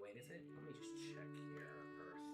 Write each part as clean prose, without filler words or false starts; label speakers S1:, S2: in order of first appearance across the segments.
S1: wait, is it? Let me just check here first.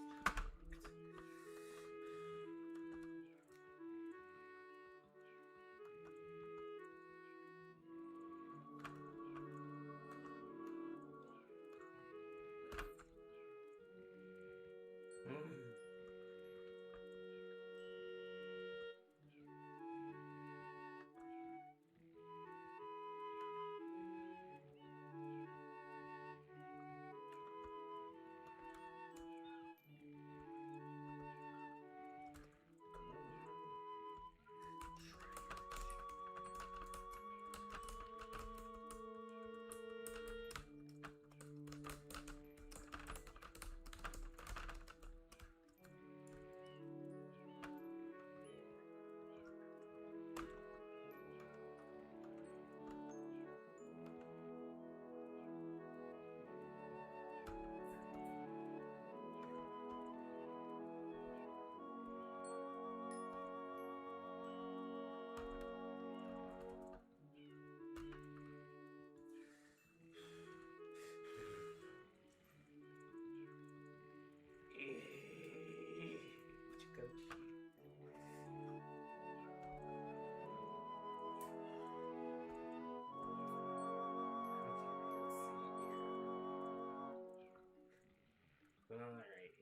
S1: Alright.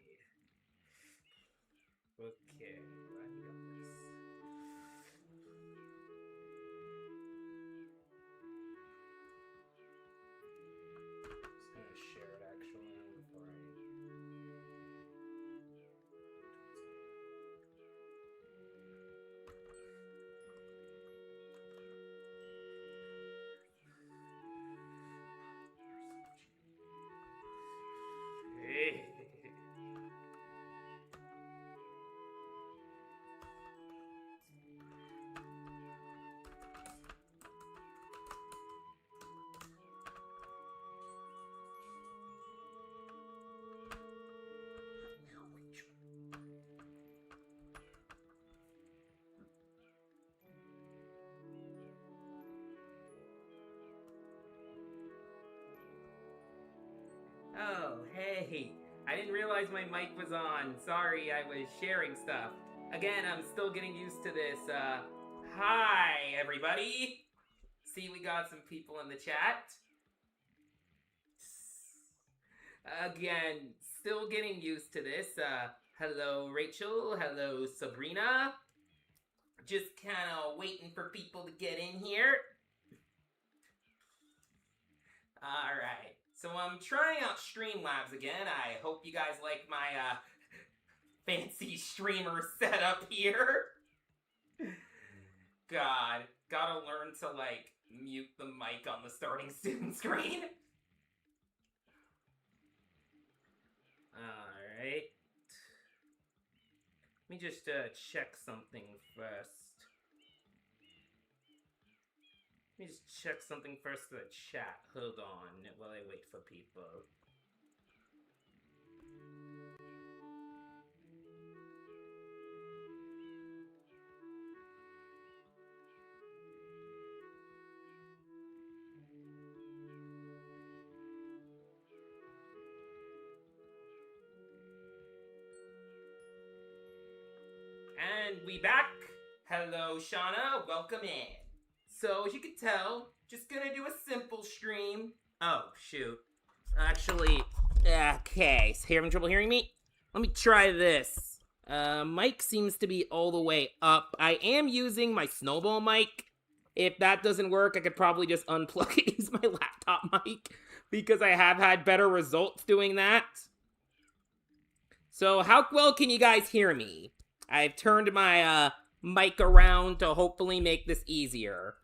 S1: Okay, glad we got this. Just gonna share it actually before I. Hey. Oh, hey. I didn't realize my mic was on. Sorry, I was sharing stuff. Again, I'm still getting used to this. Hi, everybody. See, we got some people in the chat. Again, still getting used to this. Hello, Rachel. Hello, Sabrina. Just kind of waiting for people to get in here. Alright, so I'm trying out Streamlabs again. I hope you guys like my fancy streamer setup here. God, gotta learn to like mute the mic on the starting student screen. Alright. Let me just check something first. Let me just check something first to the chat. Hold on while I wait for people. And we back. Hello, Shauna. Welcome in. So, as you can tell, just gonna do a simple stream. Oh, shoot. Actually, okay. So, having trouble hearing me? Let me try this. Mic seems to be all the way up. I am using my Snowball mic. If that doesn't work, I could probably just unplug and use my laptop mic, because I have had better results doing that. So, how well can you guys hear me? I've turned my, mic around to hopefully make this easier.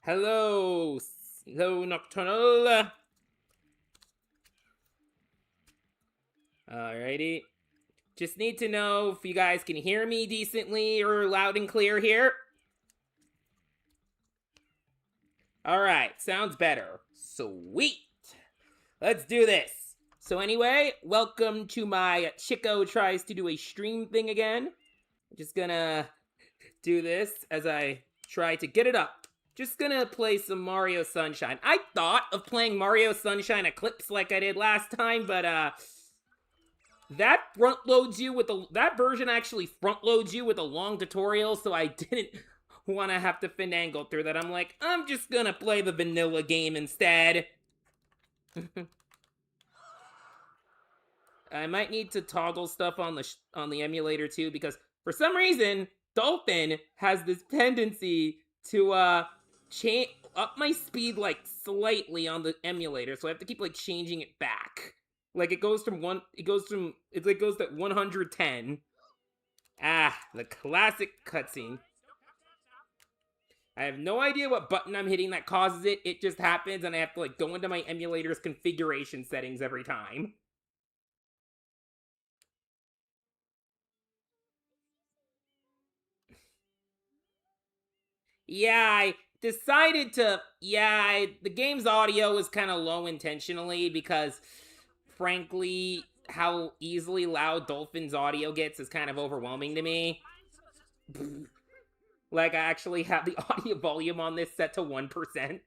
S1: Hello, Nocturnal. Alrighty. Just need to know if you guys can hear me decently or loud and clear here. Alright, sounds better. Sweet. Let's do this. So anyway, welcome to my Chico tries to do a stream thing again. I'm just gonna do this as I try to get it up. Just gonna play some Mario Sunshine. I thought of playing Mario Sunshine Eclipse like I did last time, but that front loads you with that version actually front loads you with a long tutorial, so I didn't want to have to finagle through that. I'm like, I'm just gonna play the vanilla game instead. I might need to toggle stuff on the emulator too, because for some reason Dolphin has this tendency to change up my speed like slightly on the emulator, so I have to keep like changing it back. Like it goes to 110. Ah, the classic cutscene. I have no idea what button I'm hitting that causes it. It just happens, and I have to like go into my emulator's configuration settings every time. Yeah, I decided to. Yeah, the game's audio is kind of low intentionally because, frankly, how easily loud Dolphin's audio gets is kind of overwhelming to me. Like, I actually have the audio volume on this set to 1%.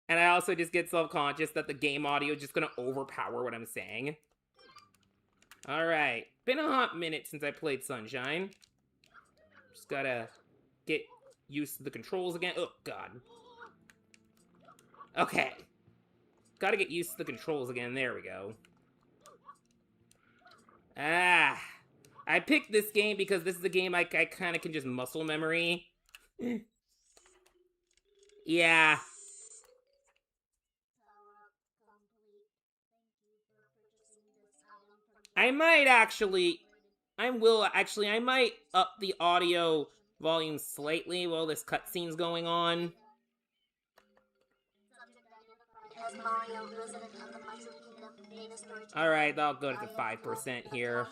S1: And I also just get self-conscious that the game audio is just gonna overpower what I'm saying. Alright, been a hot minute since I played Sunshine. Just gotta get used to the controls again. Oh, God. Okay. Gotta get used to the controls again. There we go. Ah. I picked this game because this is a game I kind of can just muscle memory. Yeah. I might up the audio volume slightly while this cutscene's going on. Alright, I'll go to 5% here.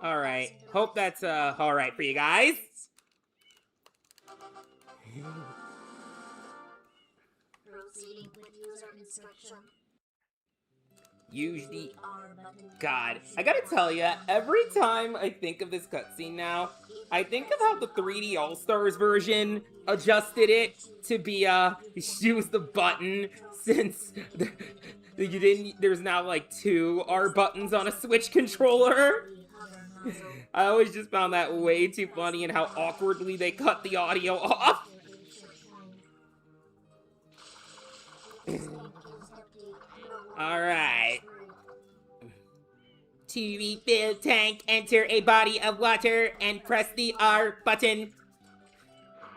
S1: Alright, hope that's alright for you guys. Proceeding with user instruction. Usually, God, I gotta tell you, every time I think of this cutscene now, I think of how the 3D All-Stars version adjusted it to be, use the button, since there's now like 2 R buttons on a Switch controller. I always just found that way too funny and how awkwardly they cut the audio off. Alright. To refill tank, enter a body of water and press the R button.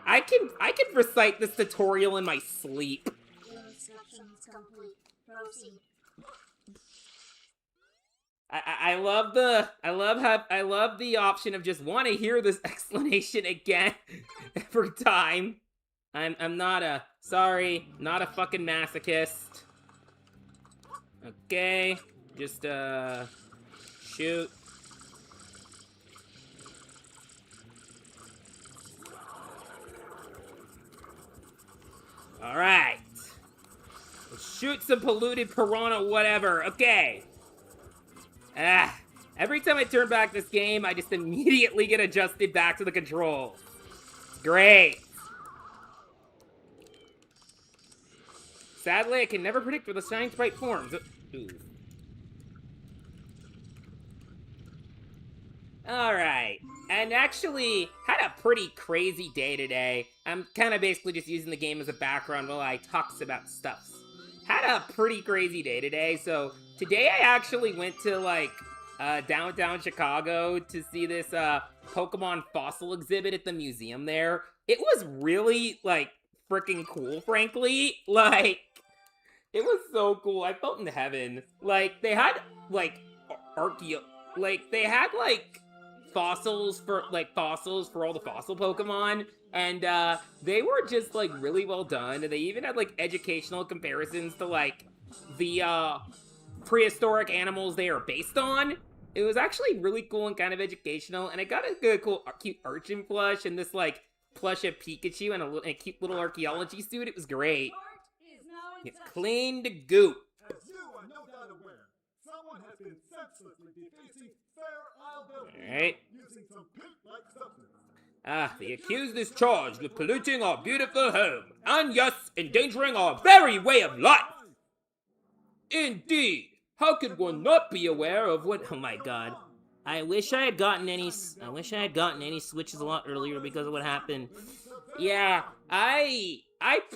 S1: I can recite this tutorial in my sleep. I love the option of just want to hear this explanation again every time. I'm not a fucking masochist. Okay, just shoot. All right. Shoot some polluted piranha, whatever. Okay. Every time I turn back this game, I just immediately get adjusted back to the controls. It's great. Sadly, I can never predict where the Shine Sprite forms. Ooh. Alright. And actually, had a pretty crazy day today. I'm kind of basically just using the game as a background while I talks about stuff. Had a pretty crazy day today, so today I actually went to, like, downtown Chicago to see this, Pokemon fossil exhibit at the museum there. It was really, like, freaking cool, frankly. Like, it was so cool. I felt in heaven. Like, they had, like, fossils for all the fossil Pokemon, and they were just like really well done, and they even had like educational comparisons to like the prehistoric animals they are based on. It was actually really cool and kind of educational, and I got a good cool cute Urchin plush and this like plush of Pikachu and a cute little archaeology suit. It was great. It's clean to goop.
S2: As you are no doubt aware, someone has been senselessly defacing Fair Isle buildings using some pink-like substance.
S1: The accused is charged with polluting our beautiful home, and yes, endangering our very way of life. Indeed. How could one not be aware of what? Oh my god. I wish I had gotten any switches a lot earlier because of what happened. Yeah, I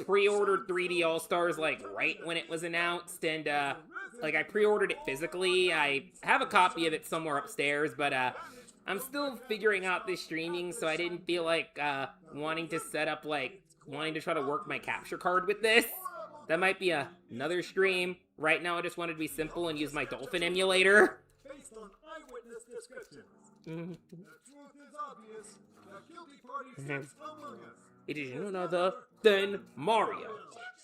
S1: pre-ordered 3D All-Stars like right when it was announced, and like I pre-ordered it physically. I have a copy of it somewhere upstairs, but I'm still figuring out this streaming, so I didn't feel like wanting to try to work my capture card with this. That might be another stream. Right now I just wanted to be simple and use my Dolphin emulator.
S2: Based on eyewitness descriptions, the truth is obvious. The guilty party sits among us.
S1: It is none other than Mario.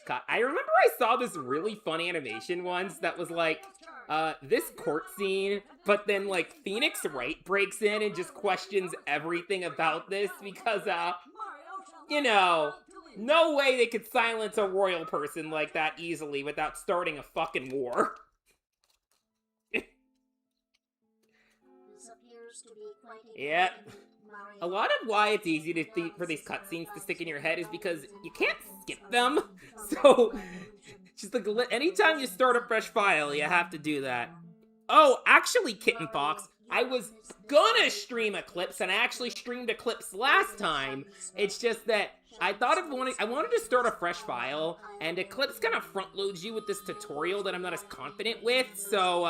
S1: God, I remember I saw this really fun animation once that was like, this court scene, but then like Phoenix Wright breaks in and just questions everything about this because, you know, no way they could silence a royal person like that easily without starting a fucking war. Yeah. A lot of why it's easy for these cutscenes to stick in your head is because you can't skip them. So, just like anytime you start a fresh file, you have to do that. Oh, actually, Kitten Fox, I was gonna stream Eclipse, and I actually streamed Eclipse last time. It's just that I wanted to start a fresh file, and Eclipse kind of front loads you with this tutorial that I'm not as confident with. So,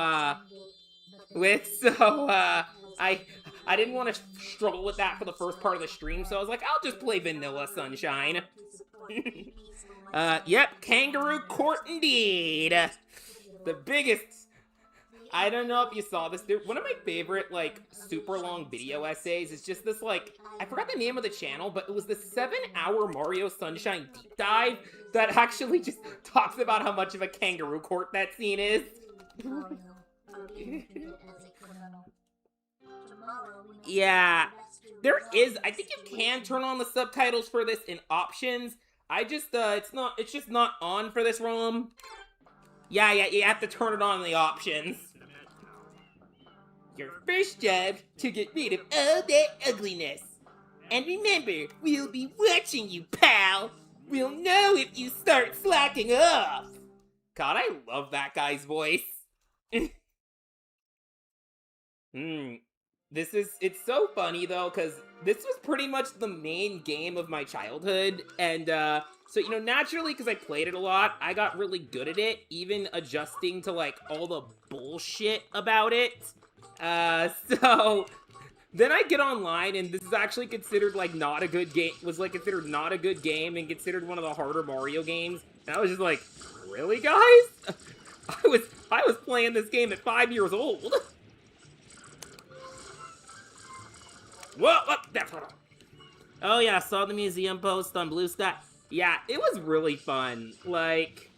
S1: I didn't want to struggle with that for the first part of the stream, so I was like, I'll just play Vanilla Sunshine. Yep, Kangaroo Court indeed. The biggest. I don't know if you saw this. One of my favorite, like, super long video essays is just this, like, I forgot the name of the channel, but it was the 7-hour Mario Sunshine deep dive that actually just talks about how much of a kangaroo court that scene is. Yeah, there is. I think you can turn on the subtitles for this in options. I just, it's just not on for this ROM. Yeah, you have to turn it on in the options. Your first job to get rid of all that ugliness. And remember, we'll be watching you, pal. We'll know if you start slacking off. God, I love that guy's voice. It's so funny though, because this was pretty much the main game of my childhood, and so, you know, naturally, because I played it a lot, I got really good at it, even adjusting to, like, all the bullshit about it. So, then I get online, and this is actually considered, like, not a good game, considered not a good game, and considered one of the harder Mario games, and I was just like, really, guys? I was playing this game at 5 years old. What? Oh yeah, I saw the museum post on Blue Sky. Yeah, it was really fun. Like,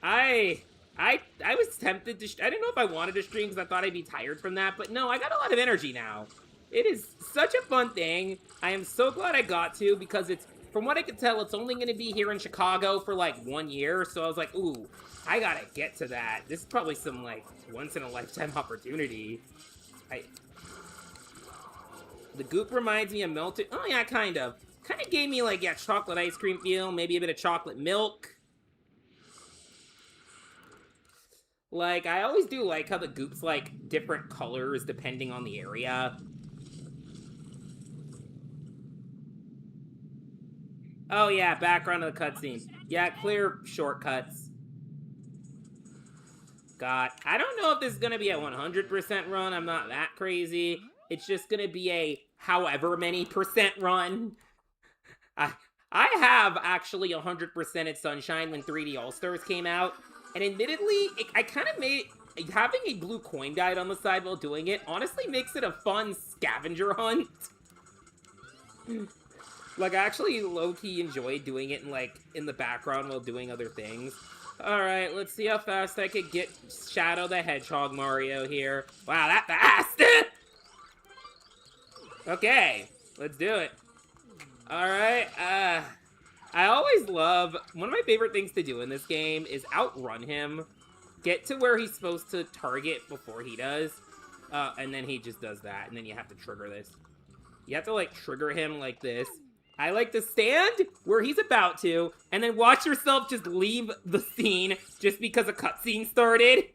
S1: I was tempted to, I didn't know if I wanted to stream because I thought I'd be tired from that, but no, I got a lot of energy now. It is such a fun thing. I am so glad I got to, because it's, from what I could tell, it's only going to be here in Chicago for like 1 year, so I was like, ooh, I gotta get to that. This is probably some, like, once-in-a-lifetime opportunity. The goop reminds me of melted, oh yeah, kind of. Kind of gave me, like, yeah, chocolate ice cream feel, maybe a bit of chocolate milk. Like, I always do like how the goop's, like, different colors depending on the area. Oh yeah, background of the cutscene. Yeah, clear shortcuts. God, I don't know if this is gonna be a 100% run, I'm not that crazy. It's just gonna be a however many percent run. I have actually 100%ed Sunshine when 3D All-Stars came out, and admittedly, I kind of made, having a blue coin guide on the side while doing it honestly makes it a fun scavenger hunt. Like, I actually low-key enjoyed doing it in the background while doing other things. Alright, let's see how fast I could get Shadow the Hedgehog Mario here. Wow, that fast! Okay, let's do it. Alright, I always love, one of my favorite things to do in this game is outrun him, get to where he's supposed to target before he does, and then he just does that, and then you have to trigger this. You have to, like, trigger him like this. I like to stand where he's about to, and then watch yourself just leave the scene just because a cutscene started.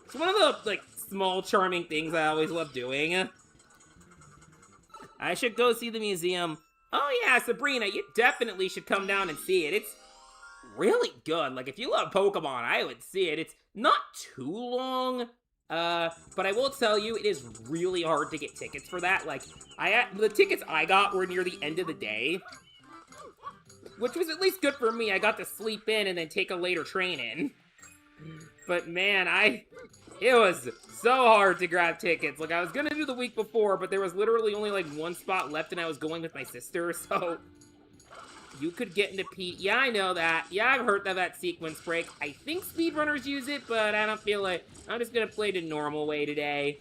S1: It's one of the, like, small charming things I always love doing. I should go see the museum. Oh yeah, Sabrina, you definitely should come down and see it. It's really good. Like, if you love Pokemon, I would see it. It's not too long, but I will tell you, it is really hard to get tickets for that. Like, the tickets I got were near the end of the day, which was at least good for me. I got to sleep in and then take a later train in. But man, it was so hard to grab tickets. Like, I was gonna do the week before, but there was literally only like one spot left and I was going with my sister, so you could get into Pete. Yeah, I know that. Yeah, I've heard of that sequence break. I think speedrunners use it, but I don't feel like... I'm just gonna play the normal way today.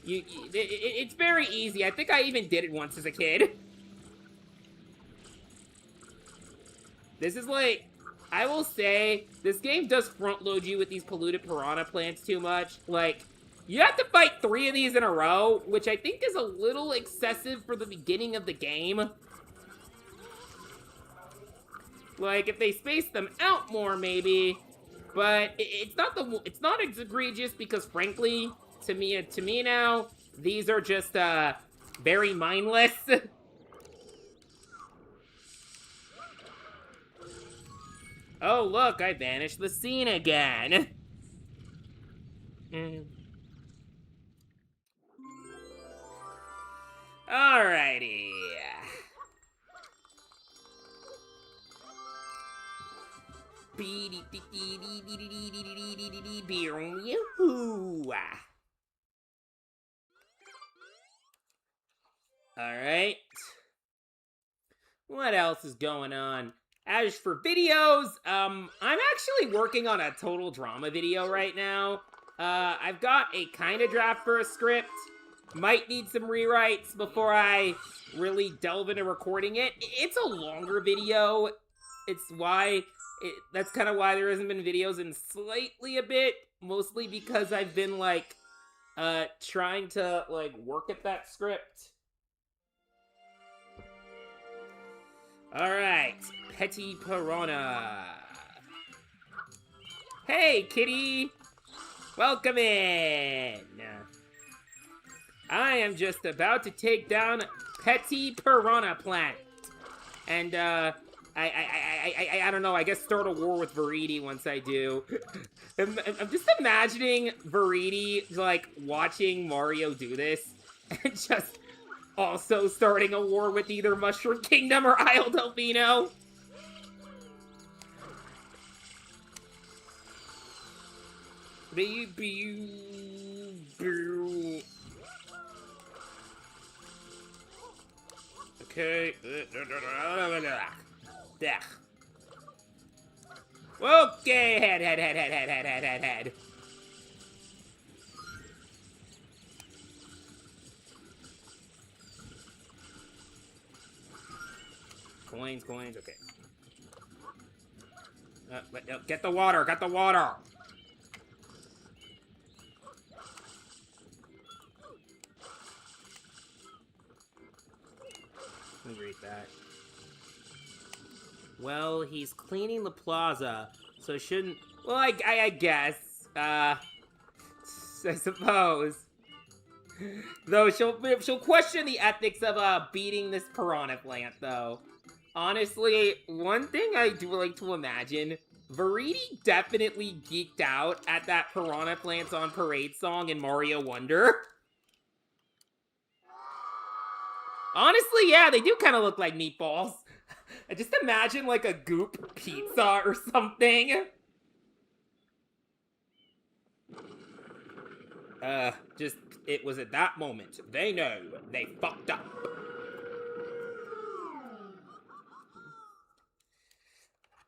S1: It's very easy. I think I even did it once as a kid. This is like... I will say, this game does front-load you with these polluted piranha plants too much. Like, you have to fight 3 of these in a row, which I think is a little excessive for the beginning of the game. Like, if they space them out more, maybe. But it's not as egregious because, frankly, to me now, these are just very mindless. Oh, look, I vanished the scene again. Alrighty. Alright. What else is going on? As for videos, I'm actually working on a total drama video right now. I've got a kind of draft for a script. Might need some rewrites before I really delve into recording it. It's a longer video. That's kind of why there hasn't been videos in slightly a bit. Mostly because I've been, like, trying to, like, work at that script. Alright, Petty Piranha. Hey, kitty! Welcome in! I am just about to take down Petty Piranha Plant. And, I don't know, I guess start a war with Viridi once I do. I'm just imagining Viridi, like, watching Mario do this, and just also starting a war with either Mushroom Kingdom or Isle Delfino. Okay. Okay, head. Coins, okay. Get the water, got the water! Let me read that. Well, he's cleaning the plaza, so shouldn't... Well, I guess. I suppose. Though she'll question the ethics of beating this piranha plant, though. Honestly, one thing I do like to imagine, Viridi definitely geeked out at that Piranha Plants on Parade song in Mario Wonder. Honestly, yeah, they do kind of look like meatballs. I just imagine like a goop pizza or something. It was at that moment they know they fucked up.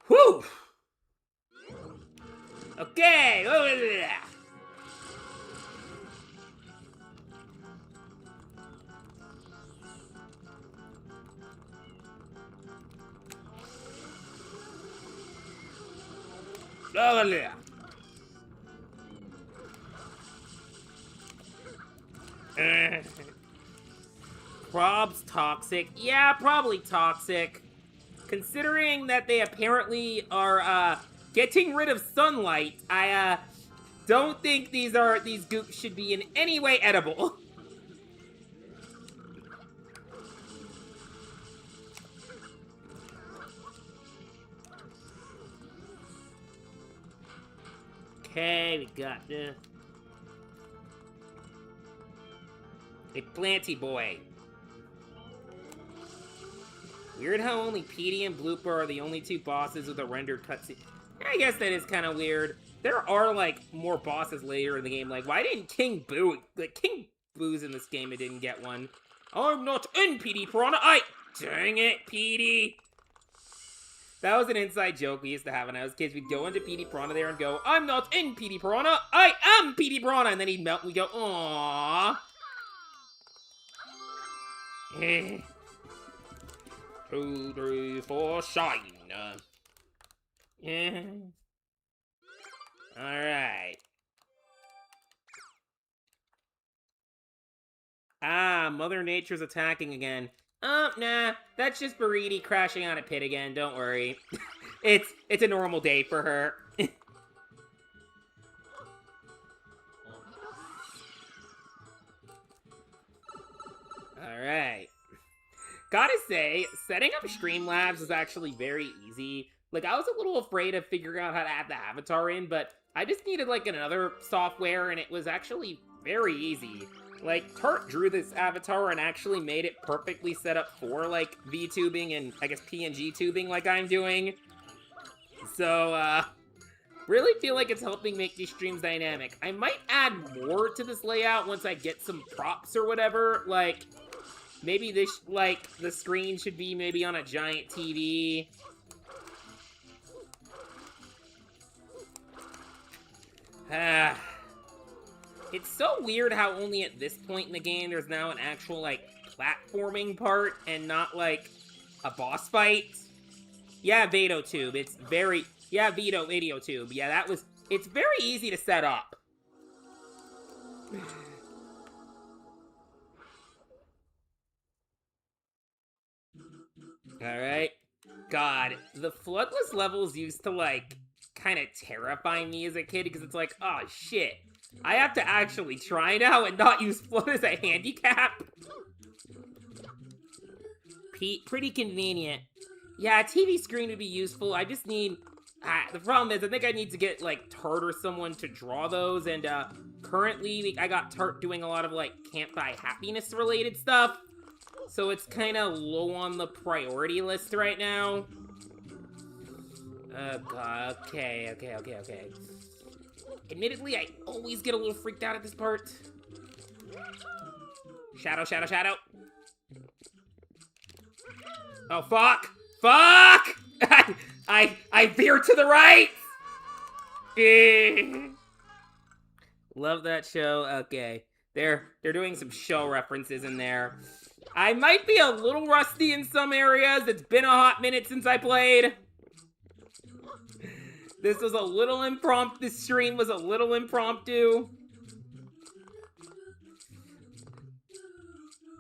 S1: Whew! Okay! Prob's toxic. Yeah, probably toxic. Considering that they apparently are, getting rid of sunlight, I, don't think these goops should be in any way edible. Okay, we got this. A Planty Boy. Weird how only Petey and Blooper are the only two bosses with a rendered cutscene. I guess that is kind of weird. There are, like, more bosses later in the game. Like, why didn't King Boo... Like, King Boo's in this game and didn't get one. I'm not in Petey Piranha. Dang it, Petey. That was an inside joke we used to have when I was kids. We'd go into Petey Piranha there and go, I'm not in Petey Piranha. I am Petey Piranha. And then he'd melt and we'd go, aww. 2, 3, 4, shine. Yeah. Alright. Ah, Mother Nature's attacking again. Nah, that's just Buriti crashing on a pit again, don't worry. It's a normal day for her. Alright. Gotta say, setting up Streamlabs is actually very easy. Like, I was a little afraid of figuring out how to add the avatar in, but I just needed, like, another software, and it was actually very easy. Like, Tart drew this avatar and actually made it perfectly set up for, like, VTubing and, I guess, PNG tubing like I'm doing. So, really feel like it's helping make these streams dynamic. I might add more to this layout once I get some props or whatever. Like, maybe this, like, the screen should be maybe on a giant TV. It's so weird how only at this point in the game there's now an actual, like, platforming part and not, like, a boss fight. Yeah, VideoTube. It's very... Yeah, VideoTube. Yeah, that was... It's very easy to set up. Alright. God, the Floodless levels used to, like, kind of terrify me as a kid because it's like, oh, shit. I have to actually try now and not use Flood as a handicap? Pretty convenient. Yeah, a TV screen would be useful. I just need... the problem is, I think I need to get, like, Tart or someone to draw those, and, currently, I got Tart doing a lot of, like, Can't Buy Happiness-related stuff, so it's kind of low on the priority list right now. Oh, God. Okay. Admittedly, I always get a little freaked out at this part. Shadow. Oh, fuck! I veered to the right! Love that show. Okay. They're doing some show references in there. I might be a little rusty in some areas. It's been a hot minute since I played. This was a little impromptu. This stream was a little impromptu.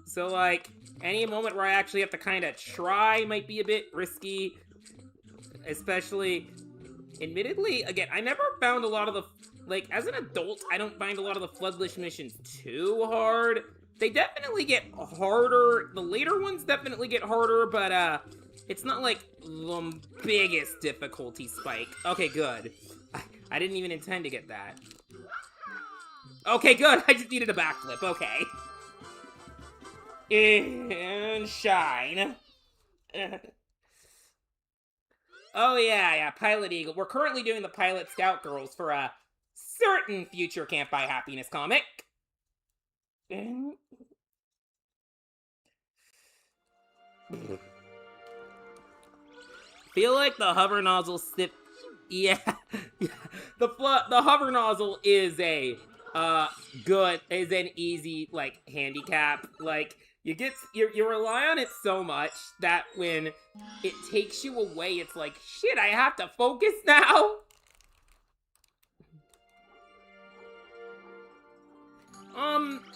S1: So, like, any moment where I actually have to kind of try might be a bit risky. Especially, admittedly, again, I never found a lot of the... Like, as an adult, I don't find a lot of the Floodless missions too hard. They definitely get harder. The later ones definitely get harder, but, it's not, like, the biggest difficulty spike. Okay, good. I didn't even intend to get that. Okay, good. I just needed a backflip. Okay. And shine. Oh, yeah, Pilot Eagle. We're currently doing the Pilot Scout Girls for a certain future Can't Buy Happiness comic. Feel like the hover nozzle sip. Yeah. The hover nozzle is a is an easy, like, handicap. Like, you rely on it so much that when it takes you away, it's like, shit, I have to focus now.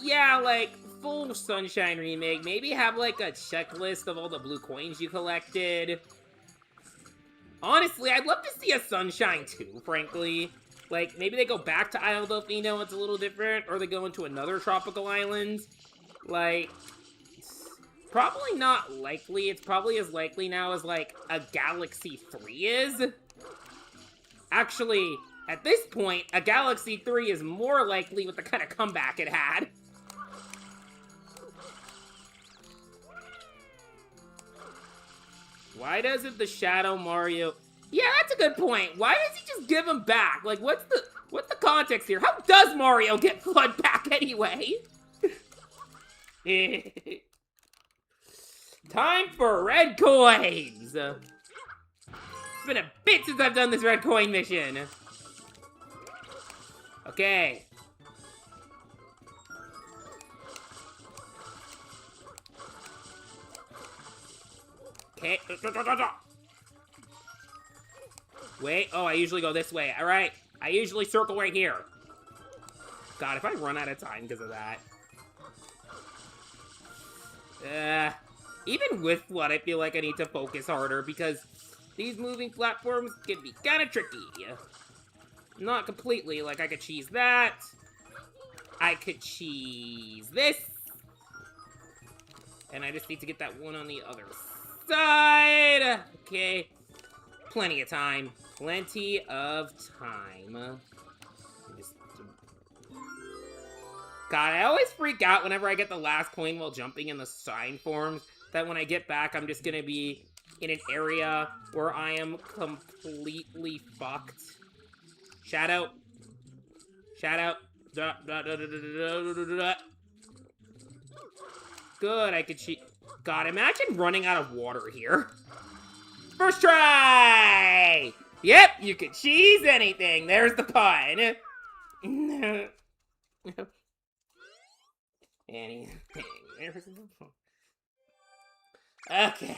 S1: Yeah, like, full Sunshine remake, maybe have like a checklist of all the blue coins you collected. Honestly, I'd love to see a Sunshine 2, frankly. Like, maybe they go back to Isle Delfino, it's a little different, or they go into another tropical island. Like, probably not likely. It's probably as likely now as, like, a Galaxy 3 is. Actually, at this point, a Galaxy 3 is more likely with the kind of comeback it had. Why doesn't the Shadow Mario... Yeah, that's a good point. Why does he just give him back? Like, what's the context here? How does Mario get FLUDD back anyway? Time for red coins! It's been a bit since I've done this red coin mission. Okay. Okay. Wait. Oh, I usually go this way. All right. I usually circle right here. God, if I run out of time because of that. Even with FLUDD, I feel like I need to focus harder because these moving platforms can be kind of tricky. Not completely. Like, I could cheese that. I could cheese this. And I just need to get that one on the other side. Okay. Plenty of time. Plenty of time. God, I always freak out whenever I get the last coin while jumping in the sign forms. That when I get back, I'm just gonna be in an area where I am completely fucked. Shadow. Shadow. Good, I could cheat. God, imagine running out of water here. First try! Yep, you could cheese anything. There's the pun. Anything. There's the pun. Okay.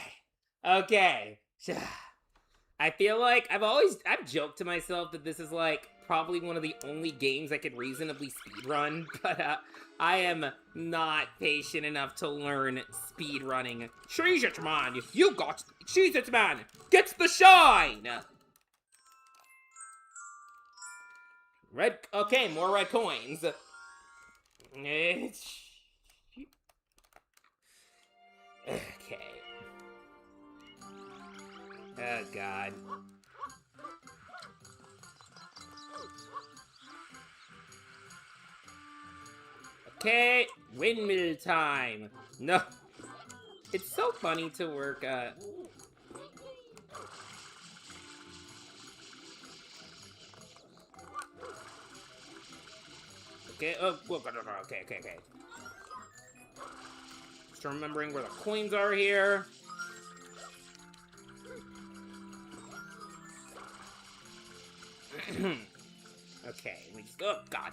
S1: Okay. I feel like I've joked to myself that this is like probably one of the only games I could reasonably speedrun, but I am not patient enough to learn speedrunning. Cheese it, man! You got cheese it, man! Get the shine! Red, okay, more red coins. Okay. Oh, God. Okay, windmill time. No. It's so funny to work, Okay, oh, okay. Just remembering where the coins are here. Okay, we just, oh, God.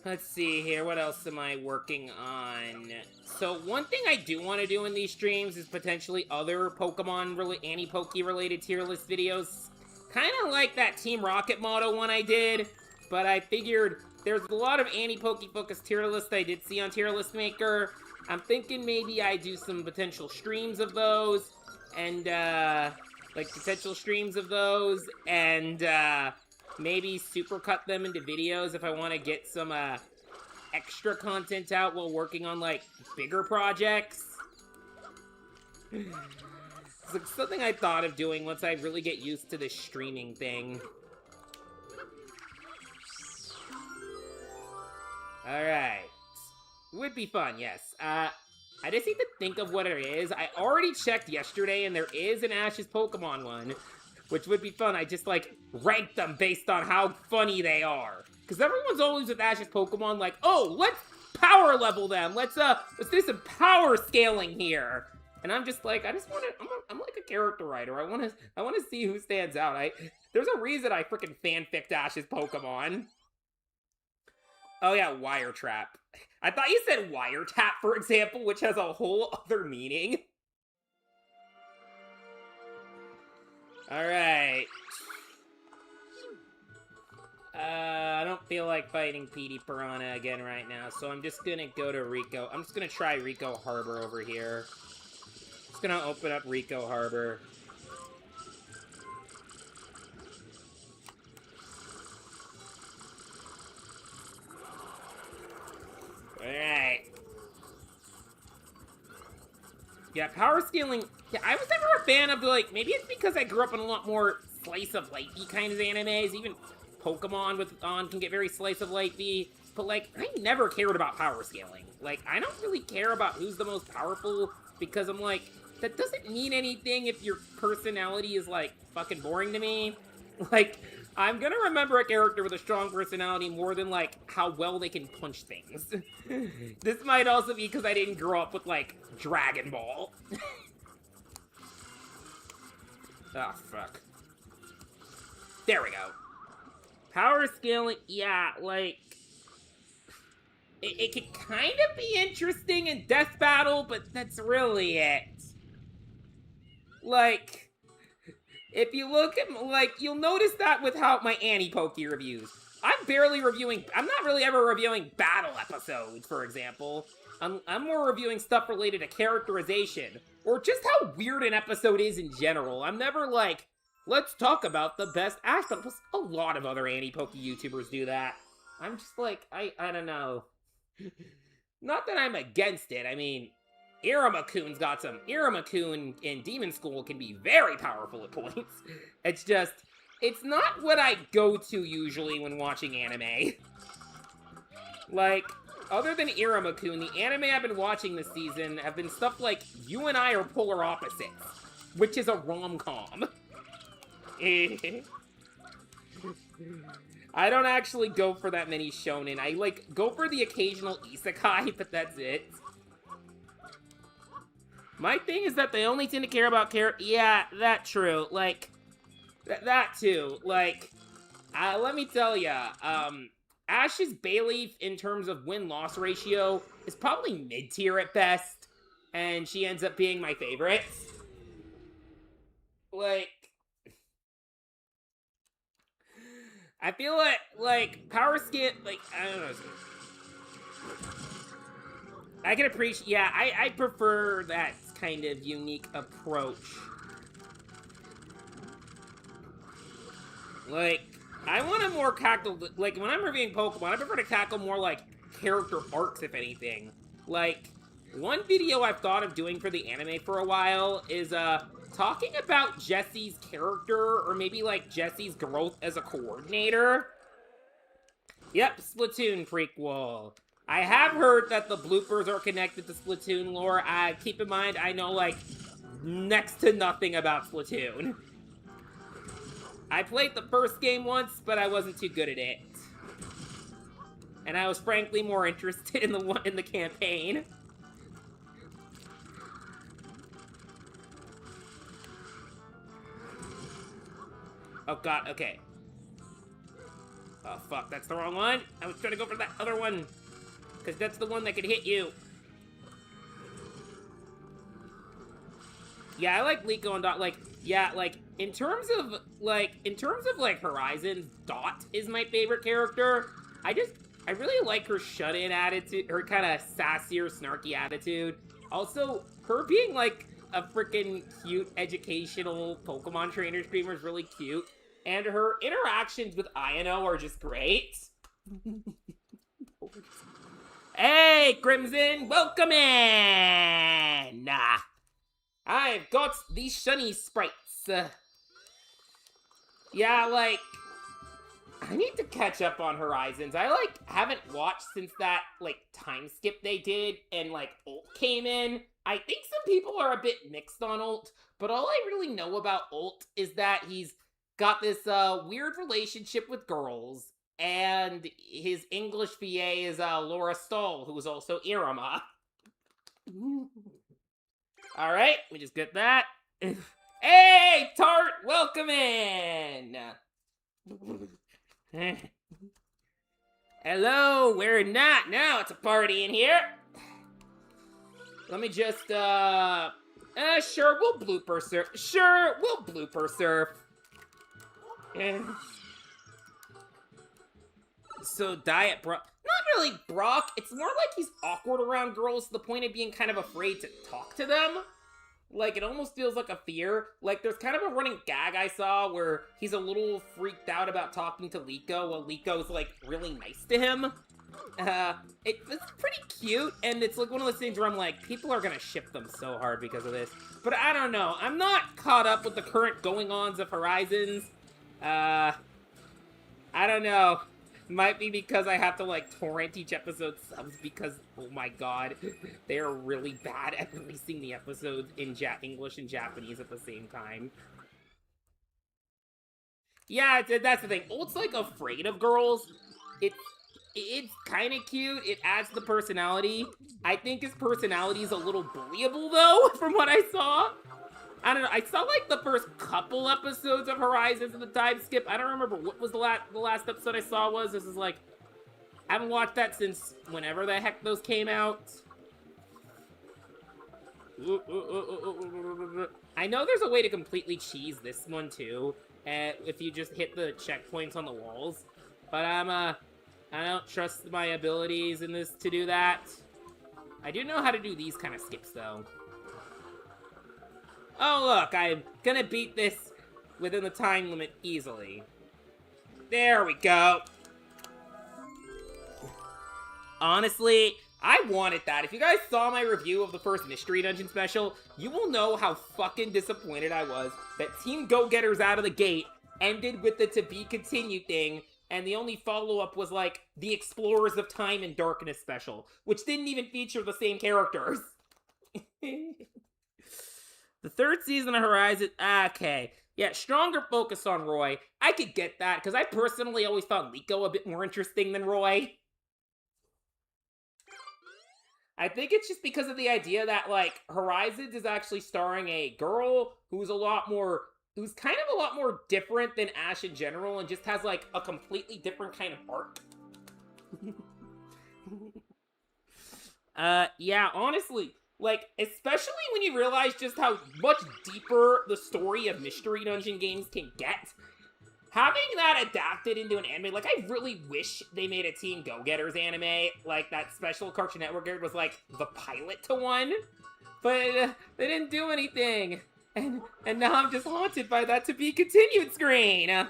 S1: Let's see here, what else am I working on? So one thing I do want to do in these streams is potentially other Pokemon, anti-Poke related tier list videos. Kind of like that Team Rocket Motto one I did, but I figured there's a lot of anti-Poke focused tier lists I did see on Tier List Maker. I'm thinking maybe I do some potential streams of those, and maybe supercut them into videos if I want to get some extra content out while working on like bigger projects. It's like something I thought of doing once I really get used to this streaming thing. Alright. Would be fun, yes. I just need to think of what it is. I already checked yesterday and there is an Ash's Pokemon one, which would be fun. I just like rank them based on how funny they are. Because everyone's always with Ash's Pokemon like, oh, let's power level them. Let's do some power scaling here. And I'm just like, I'm like a character writer. I want to see who stands out. There's a reason I freaking fanficked Ash's Pokemon. Oh yeah, Wire Trap. I thought you said Wiretap, for example, which has a whole other meaning. Alright. I don't feel like fighting Petey Piranha again right now, so I'm just gonna go to Rico. I'm just gonna try Rico Harbor over here. Just gonna open up Rico Harbor. Alright. Yeah, power scaling. Yeah, I was never a fan of, like, maybe it's because I grew up in a lot more slice of life-y kind of animes. Even Pokemon can get very slice of life-y. But, like, I never cared about power scaling. Like, I don't really care about who's the most powerful because I'm like, that doesn't mean anything if your personality is, like, fucking boring to me. Like, I'm gonna remember a character with a strong personality more than, like, how well they can punch things. This might also be because I didn't grow up with, like, Dragon Ball. Oh, fuck. There we go. Power scaling, yeah, like... It could kind of be interesting in Death Battle, but that's really it. Like... If you look at, like, you'll notice that with how my Annie-Pokey reviews. I'm not really ever reviewing battle episodes, for example. I'm more reviewing stuff related to characterization, or just how weird an episode is in general. I'm never like, let's talk about the best aspect. Plus, a lot of other Annie-Pokey YouTubers do that. I'm just like, I don't know. Not that I'm against it, I mean... Iruma-kun's got some... Iruma-kun in Demon School can be very powerful at points. It's just... It's not what I go to usually when watching anime. Like, other than Iruma-kun, the anime I've been watching this season have been stuff like You and I Are Polar Opposites, which is a rom-com. I don't actually go for that many shonen. I, like, go for the occasional isekai, but that's it. My thing is that they only tend to care about yeah, that true. Like, that too. Like, let me tell ya, Ash's Bayleaf in terms of win-loss ratio is probably mid-tier at best, and she ends up being my favorite. Like, I feel like power skin, like, I don't know. I can appreciate, yeah, I prefer that kind of unique approach. Like, I want to more tackle, like, when I'm reviewing Pokemon, I prefer to tackle more, like, character arcs, if anything. Like, one video I've thought of doing for the anime for a while is, talking about Jesse's character, or maybe, like, Jesse's growth as a coordinator. Yep, Splatoon prequel. I have heard that the bloopers are connected to Splatoon lore. Keep in mind, I know, like, next to nothing about Splatoon. I played the first game once, but I wasn't too good at it. And I was frankly more interested in the campaign. Oh god, okay. Oh fuck, that's the wrong one. I was trying to go for that other one. Because that's the one that could hit you. Yeah, I like Liko and Dot. Like, yeah, like, in terms of Horizon, Dot is my favorite character. I really like her shut-in attitude, her kind of sassier, snarky attitude. Also, her being, like, a freaking cute, educational Pokemon trainer streamer is really cute. And her interactions with Ayano are just great. Hey, Crimson, welcome in! I've got these shiny sprites. Yeah, like, I need to catch up on Horizons. I, like, haven't watched since that, like, time skip they did and, like, Ult came in. I think some people are a bit mixed on Ult, but all I really know about Ult is that he's got this, weird relationship with girls. And his English VA is Laura Stoll, who is also Iruma. Alright, we just get that. Hey, Tart, welcome in! Hello, we're not now, it's a party in here. Let me just, sure, we'll blooper surf. Sure, we'll blooper surf. So Diet Brock, not really Brock, it's more like he's awkward around girls to the point of being kind of afraid to talk to them. Like, it almost feels like a fear. Like, there's kind of a running gag I saw where he's a little freaked out about talking to Liko while Liko's, like, really nice to him. It's pretty cute, and it's like one of those things where I'm like, people are gonna ship them so hard because of this. But I don't know. I'm not caught up with the current going-ons of Horizons. I don't know. Might be because I have to, like, torrent each episode subs because, oh my god, they are really bad at releasing the episodes in English and Japanese at the same time. Yeah, that's the thing. Ult's, like, afraid of girls. It's kind of cute. It adds the personality. I think his personality is a little bullyable, though, from what I saw. I don't know. I saw, like, the first couple episodes of Horizons in the time skip. I don't remember what was the last episode I saw was. This is, like, I haven't watched that since whenever the heck those came out. I know there's a way to completely cheese this one, too, if you just hit the checkpoints on the walls. But I don't trust my abilities in this to do that. I do know how to do these kind of skips, though. Oh, look, I'm gonna beat this within the time limit easily. There we go. Honestly, I wanted that. If you guys saw my review of the first Mystery Dungeon special, you will know how fucking disappointed I was that Team Go-Getters out of the gate ended with the to be continued thing, and the only follow-up was, like, the Explorers of Time and Darkness special, which didn't even feature the same characters. The third season of Horizon, okay. Yeah, stronger focus on Roy. I could get that, because I personally always found Liko a bit more interesting than Roy. I think it's just because of the idea that, like, Horizons is actually starring a girl who's kind of a lot more different than Ash in general, and just has, like, a completely different kind of arc. Yeah, honestly, like, especially when you realize just how much deeper the story of Mystery Dungeon games can get. Having that adapted into an anime, like, I really wish they made a Team Go-Getters anime. Like, that special Cartoon Network aired was, like, the pilot to one. But they didn't do anything. And now I'm just haunted by that to be continued screen.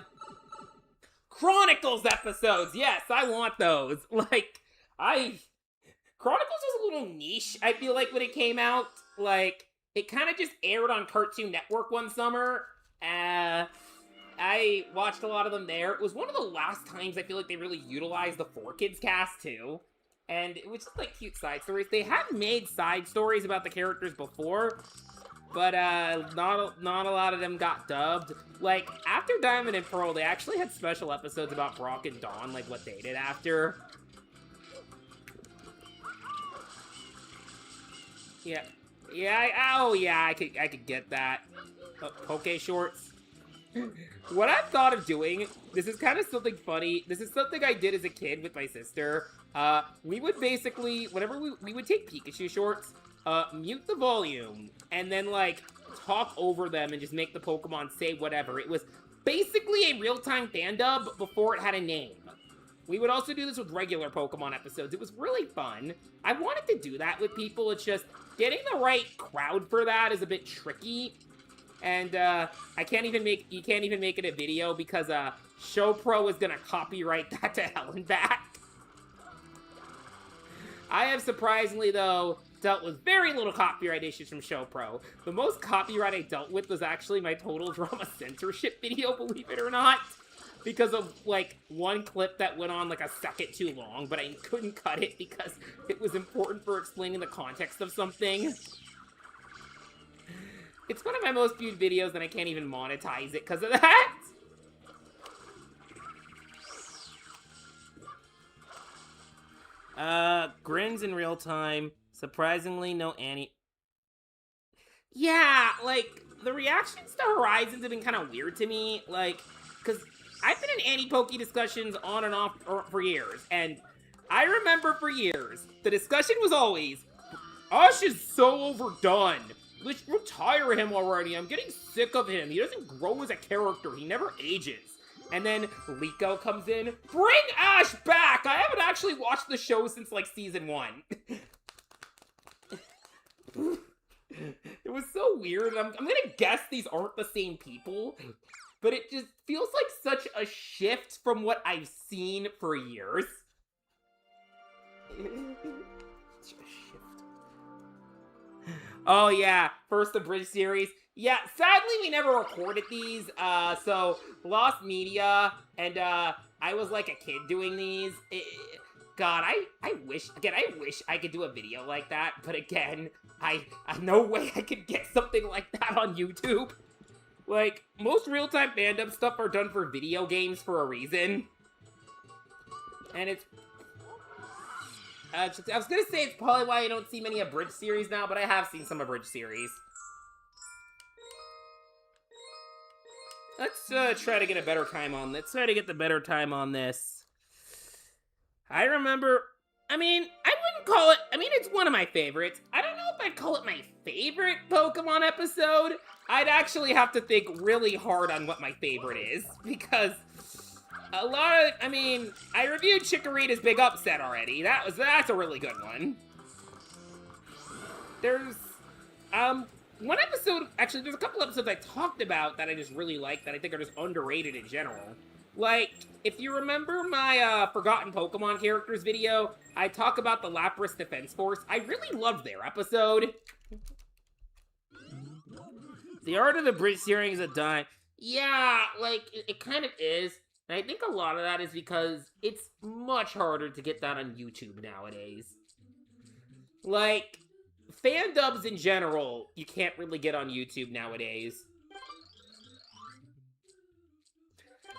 S1: Chronicles episodes, yes, I want those. Like, Chronicles was a little niche, I feel like, when it came out. Like, it kind of just aired on Cartoon Network one summer. I watched a lot of them there. It was one of the last times I feel like they really utilized the 4Kids cast, too. And it was just, like, cute side stories. They had made side stories about the characters before, but not a lot of them got dubbed. Like, after Diamond and Pearl, they actually had special episodes about Brock and Dawn, like what they did after. Yeah, I could get that. Poke Shorts. What I've thought of doing, this is kind of something funny. This is something I did as a kid with my sister. We would basically, whenever we would take Pikachu shorts, mute the volume, and then, like, talk over them and just make the Pokemon say whatever. It was basically a real-time fan dub before it had a name. We would also do this with regular Pokemon episodes. It was really fun. I wanted to do that with people. It's just getting the right crowd for that is a bit tricky. And you can't even make it a video because ShowPro is gonna copyright that to hell and back. I have surprisingly, though, dealt with very little copyright issues from ShowPro. The most copyright I dealt with was actually my Total Drama censorship video, believe it or not. Because of, like, one clip that went on, like, a second too long, but I couldn't cut it because it was important for explaining the context of something. It's one of my most viewed videos, and I can't even monetize it because of that. Grins in real time. Surprisingly, no Annie. Yeah, like, the reactions to Horizons have been kind of weird to me, like, because I've been in Annie-Pokey discussions on and off for years, and I remember for years, the discussion was always, Ash is so overdone. Let's retire him already. I'm getting sick of him. He doesn't grow as a character. He never ages. And then Liko comes in. Bring Ash back! I haven't actually watched the show since, like, season 1. It was so weird. I'm gonna guess these aren't the same people. But it just feels like such a shift from what I've seen for years. Such a shift. Oh, yeah. First Abridged series. Yeah, sadly we never recorded these, so lost media, and, I was like a kid doing these. God, I wish I could do a video like that, but again, no way I could get something like that on YouTube. Like, most real-time fandom stuff are done for video games for a reason. And it's... I was gonna say it's probably why I don't see many Abridged series now, but I have seen some Abridged series. Let's try to get a better time on. Let's try to get the better time on this. I remember. I mean, I wouldn't call it. I mean, it's one of my favorites. I don't know if I'd call it my favorite Pokemon episode. I'd actually have to think really hard on what my favorite is because a lot of. I mean, I reviewed Chikorita's Big Upset already. That's a really good one. There's one episode, actually, there's a couple episodes I talked about that I just really like that I think are just underrated in general. Like, if you remember my Forgotten Pokemon Characters video, I talk about the Lapras Defense Force. I really loved their episode. The art of the Bridge series is done. Yeah, like, it kind of is. And I think a lot of that is because it's much harder to get that on YouTube nowadays. Like... fan dubs in general, you can't really get on YouTube nowadays.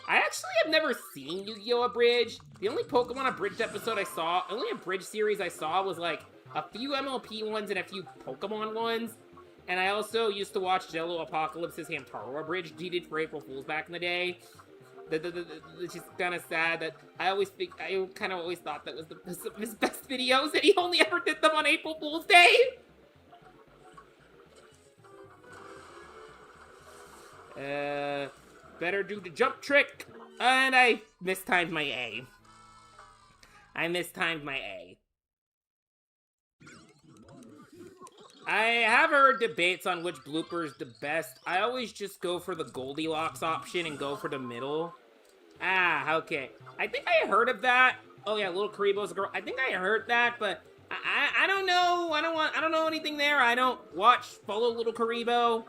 S1: I actually have never seen Yu-Gi-Oh! Abridged. The only Pokemon Abridged episode I saw, only Abridged series I saw was like a few MLP ones and a few Pokemon ones. And I also used to watch Jello Apocalypse's Hamtaro Abridged he did for April Fools back in the day. It's just kind of sad that I kind of always thought that was his best videos, and he only ever did them on April Fool's Day. Better do the jump trick, and I mistimed my A. I have heard debates on which blooper is the best. I always just go for the Goldilocks option and go for the middle. Ah, okay. I think I heard of that. Oh yeah, Little Karibo's a girl. I think I heard that, but I don't know. I don't know anything there. I don't follow Little Karibo.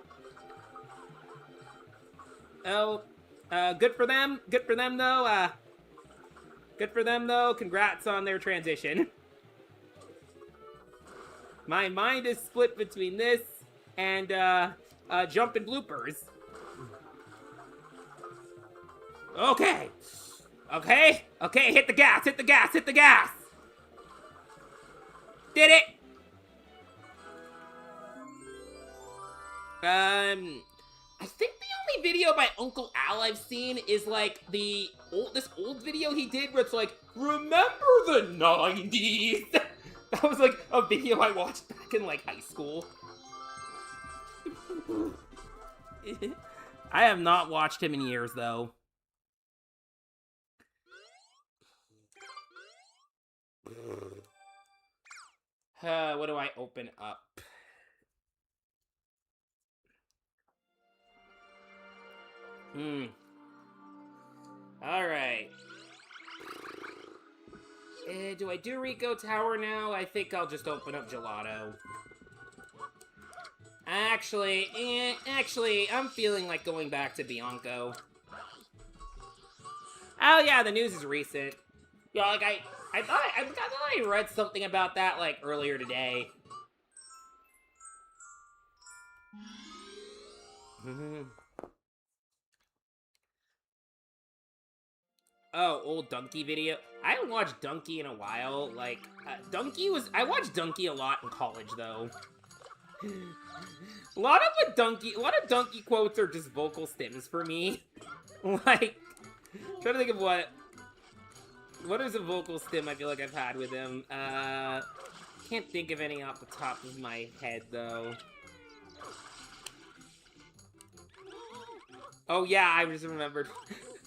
S1: Oh, good for them. Good for them though. Good for them though. Congrats on their transition. My mind is split between this and, jumping bloopers. Okay. Okay. Okay, hit the gas, hit the gas, hit the gas! Did it! I think the only video by Uncle Al I've seen is, like, this old video he did where it's like, remember the 90s? That was, like, a video I watched back in, like, high school. I have not watched him in years, though. What do I open up? Alright. Do I do Rico Tower now? I think I'll just open up Gelato. Actually, I'm feeling like going back to Bianco. Oh yeah, the news is recent. Yeah, like I thought I read something about that like earlier today. Oh, old Donkey video. I haven't watched Donkey in a while. Like, I watched Donkey a lot in college, though. A lot of Donkey quotes are just vocal stims for me. Like, trying to think of what is a vocal stim I feel like I've had with him. Can't think of any off the top of my head, though. Oh yeah, I just remembered.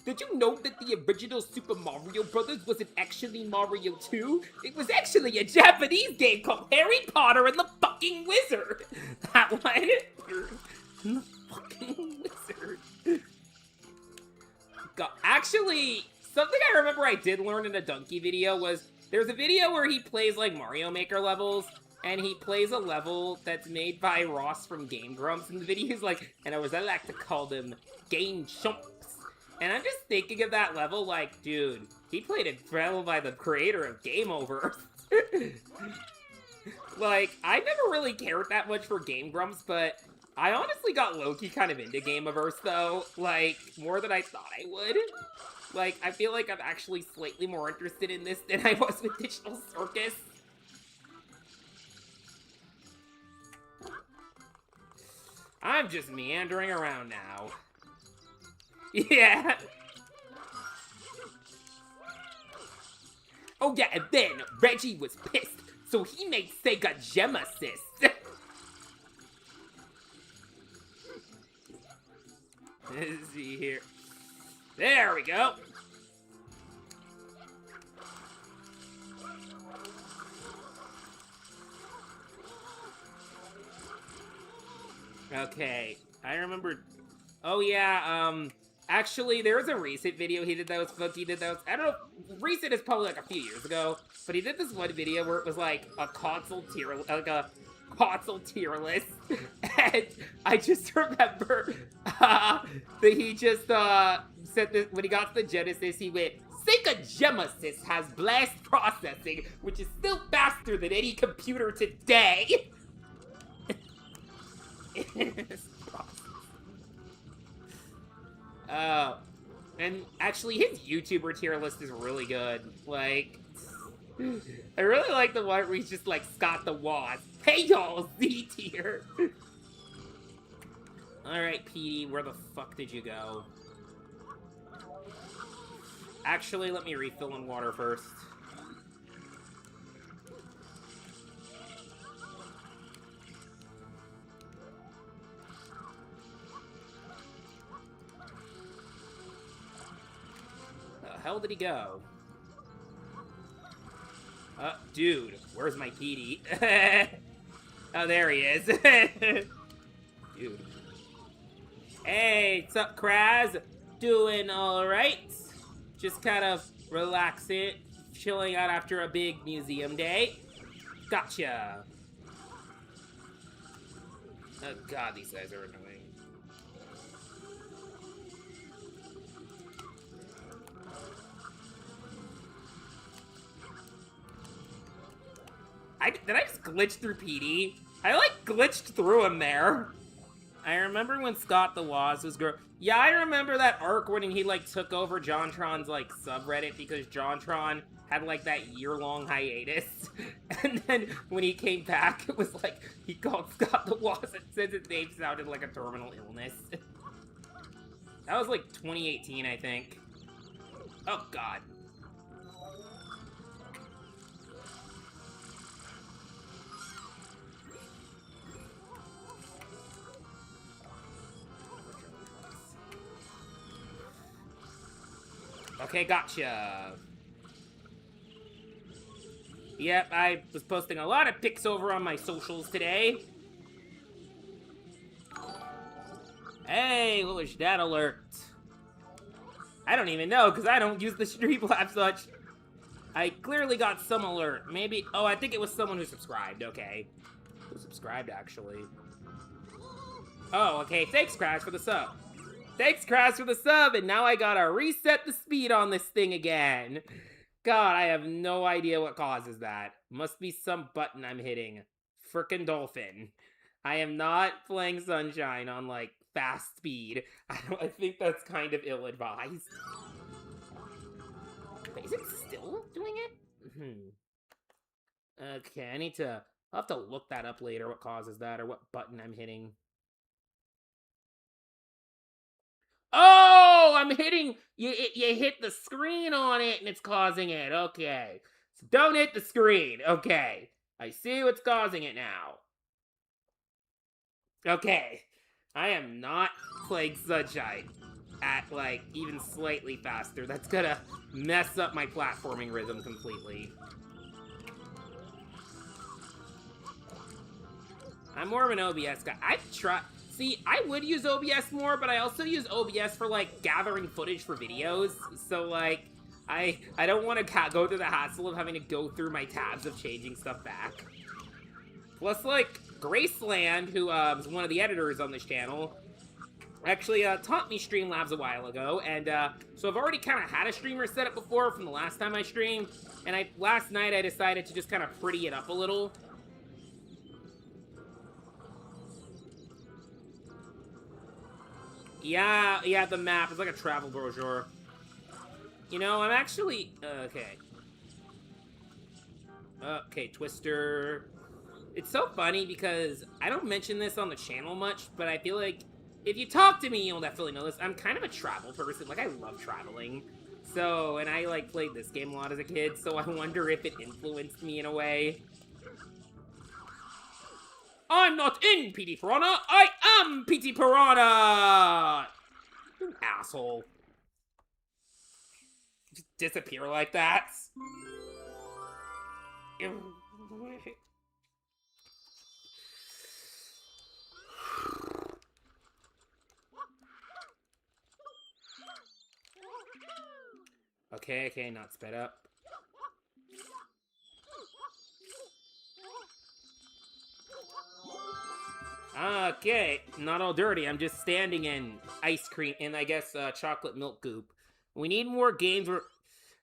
S1: did you know that the original Super Mario Brothers wasn't actually Mario 2? It was actually a Japanese game called Harry Potter and the fucking Wizard. That one. And the fucking Wizard. God, actually, something I remember I did learn in a Donkey video was there's a video where he plays like Mario Maker levels, and he plays a level that's made by Ross from Game Grumps, and the video is like, and I like to call them Game Chumps. And I'm just thinking of that level like, dude, he played a level by the creator of Game Over. Like, I never really cared that much for Game Grumps, but I honestly got low-key kind of into Gameaverse, though. Like, more than I thought I would. Like, I feel like I'm actually slightly more interested in this than I was with Digital Circus. I'm just meandering around now. Yeah. Oh yeah, and then Reggie was pissed, so he made Sega Genesis. Let's see here. There we go. Okay, I remember. Oh yeah, actually, there was a recent video he did that was Funky did that was, I don't know, recent is probably like a few years ago, but he did this one video where it was like a console tier list, and I just remember that he just said that when he got to the Genesis, he went, Sega Genesis has blast processing, which is still faster than any computer today. And actually his YouTuber tier list is really good. Like, I really like the one where he's just like Scott the Woz. Hey y'all, Z tier. Alright, Petey, where the fuck did you go? Actually, let me refill in water first. Hell did he go? Dude, where's my Petey? Oh, there he is. Dude. Hey, what's up, Kraz? Doing alright. Just kind of relaxing, chilling out after a big museum day. Gotcha. Oh god, these guys are annoying. Did I just glitch through Petey? I, like, glitched through him there. I remember when Scott the Woz was yeah, I remember that arc when he, like, took over JonTron's, like, subreddit because JonTron had, like, that year-long hiatus. And then when he came back, it was like, he called Scott the Woz and said his name sounded like a terminal illness. That was, like, 2018, I think. Oh, God. Okay, gotcha. Yep, I was posting a lot of pics over on my socials today. Hey, what was that alert? I don't even know, because I don't use the Streamlabs much. I clearly got some alert. Maybe, oh, I think it was someone who subscribed, okay. Who subscribed, actually? Oh, okay, thanks, Crash, for the sub. Thanks, Crash, for the sub, and now I gotta reset the speed on this thing again. God, I have no idea what causes that. Must be some button I'm hitting. Frickin' Dolphin. I am not playing Sunshine on, like, fast speed. I think that's kind of ill-advised. Wait, is it still doing it? Okay, I'll have to look that up later, what causes that, or what button I'm hitting. Oh, I'm hitting, you hit the screen on it and it's causing it. Okay. So don't hit the screen. Okay. I see what's causing it now. Okay. I am not playing Sunshine. at, like, even slightly faster, that's gonna mess up my platforming rhythm completely. I'm more of an OBS guy. See, I would use OBS more, but I also use OBS for, like, gathering footage for videos. So, like, I don't want to go through the hassle of having to go through my tabs of changing stuff back. Plus, like, Graceland, who is one of the editors on this channel, actually taught me Streamlabs a while ago, and so I've already kind of had a streamer set up before from the last time I streamed, and last night I decided to just kind of pretty it up a little. Yeah, the map is like a travel brochure. You know, I'm actually... Okay, Twister. It's so funny because I don't mention this on the channel much, but I feel like if you talk to me, you'll definitely know this. I'm kind of a travel person. Like, I love traveling. So, and I, like, played this game a lot as a kid, so I wonder if it influenced me in a way. I'm not in PT Piranha! I am PT Piranha! You asshole. Just disappear like that. Okay, not sped up. Okay, not all dirty. I'm just standing in ice cream and I guess chocolate milk goop. We need more games where...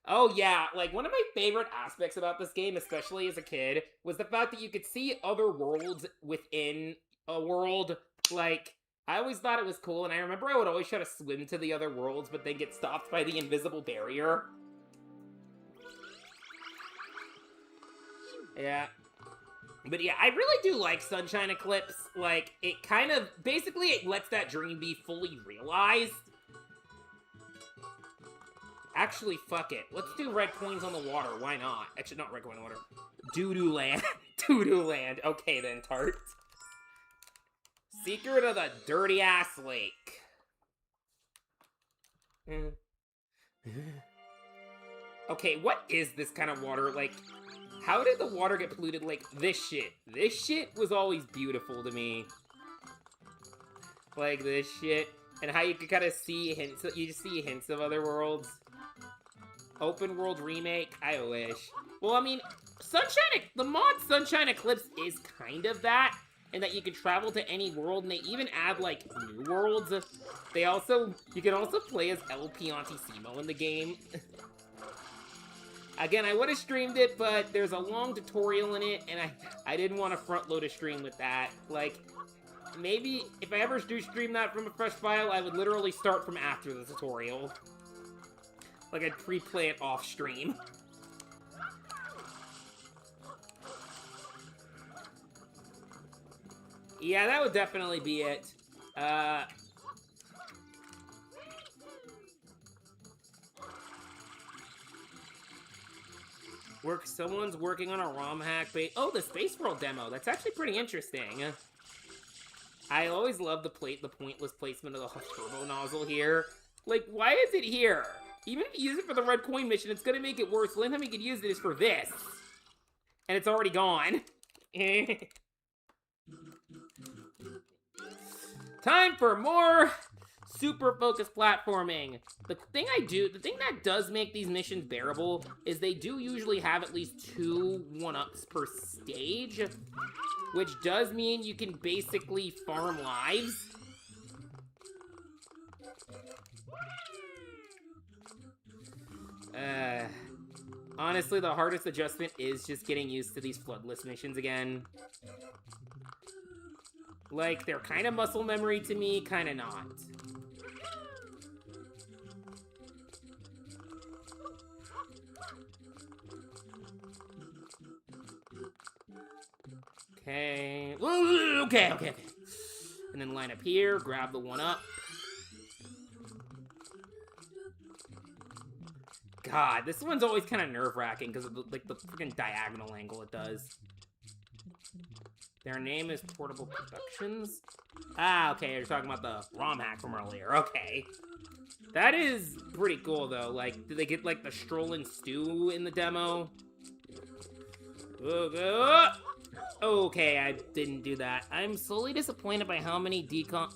S1: Oh yeah, like one of my favorite aspects about this game, especially as a kid, was the fact that you could see other worlds within a world. Like, I always thought it was cool, and I remember I would always try to swim to the other worlds, but then get stopped by the invisible barrier. Yeah. But yeah, I really do like Sunshine Eclipse. Like, it kind of... Basically, it lets that dream be fully realized. Actually, fuck it. Let's do red coins on the water. Why not? Actually, not red coin on the water. Doo-doo land. Doo-doo land. Okay, then, Tart. Secret of the dirty-ass lake. Okay, what is this kind of water? Like... How did the water get polluted like this shit? This shit was always beautiful to me. Like this shit. And how you could kind of see hints, you just see hints of other worlds. Open world remake, I wish. Well, I mean, the mod Sunshine Eclipse is kind of that. And that you can travel to any world, and they even add, like, new worlds. You can also play as El Piantissimo in the game. Again, I would have streamed it, but there's a long tutorial in it, and I didn't want to front-load a stream with that. Like, maybe if I ever do stream that from a fresh file, I would literally start from after the tutorial. Like, I'd pre-play it off-stream. Yeah, that would definitely be it. Someone's working on a ROM hack oh, the Space World demo. That's actually pretty interesting. I always love the pointless placement of the turbo nozzle here. Like, why is it here? Even if you use it for the red coin mission, it's gonna make it worse. The only time you could use it is for this. And it's already gone. Time for more super focused platforming. The thing that does make these missions bearable is they do usually have at least 2 1-ups per stage, which does mean you can basically farm lives. Honestly, the hardest adjustment is just getting used to these floodless missions again. Like, they're kind of muscle memory to me, kind of not. Okay. Okay. And then line up here, grab the 1-up. God, this one's always kind of nerve-wracking because of the freaking diagonal angle it does. Their name is Portable Productions. Ah, okay, you're talking about the ROM hack from earlier. Okay. That is pretty cool, though. Like, do they get, like, the Strollin' Stew in the demo? Okay, I didn't do that. I'm slowly disappointed by how many decon...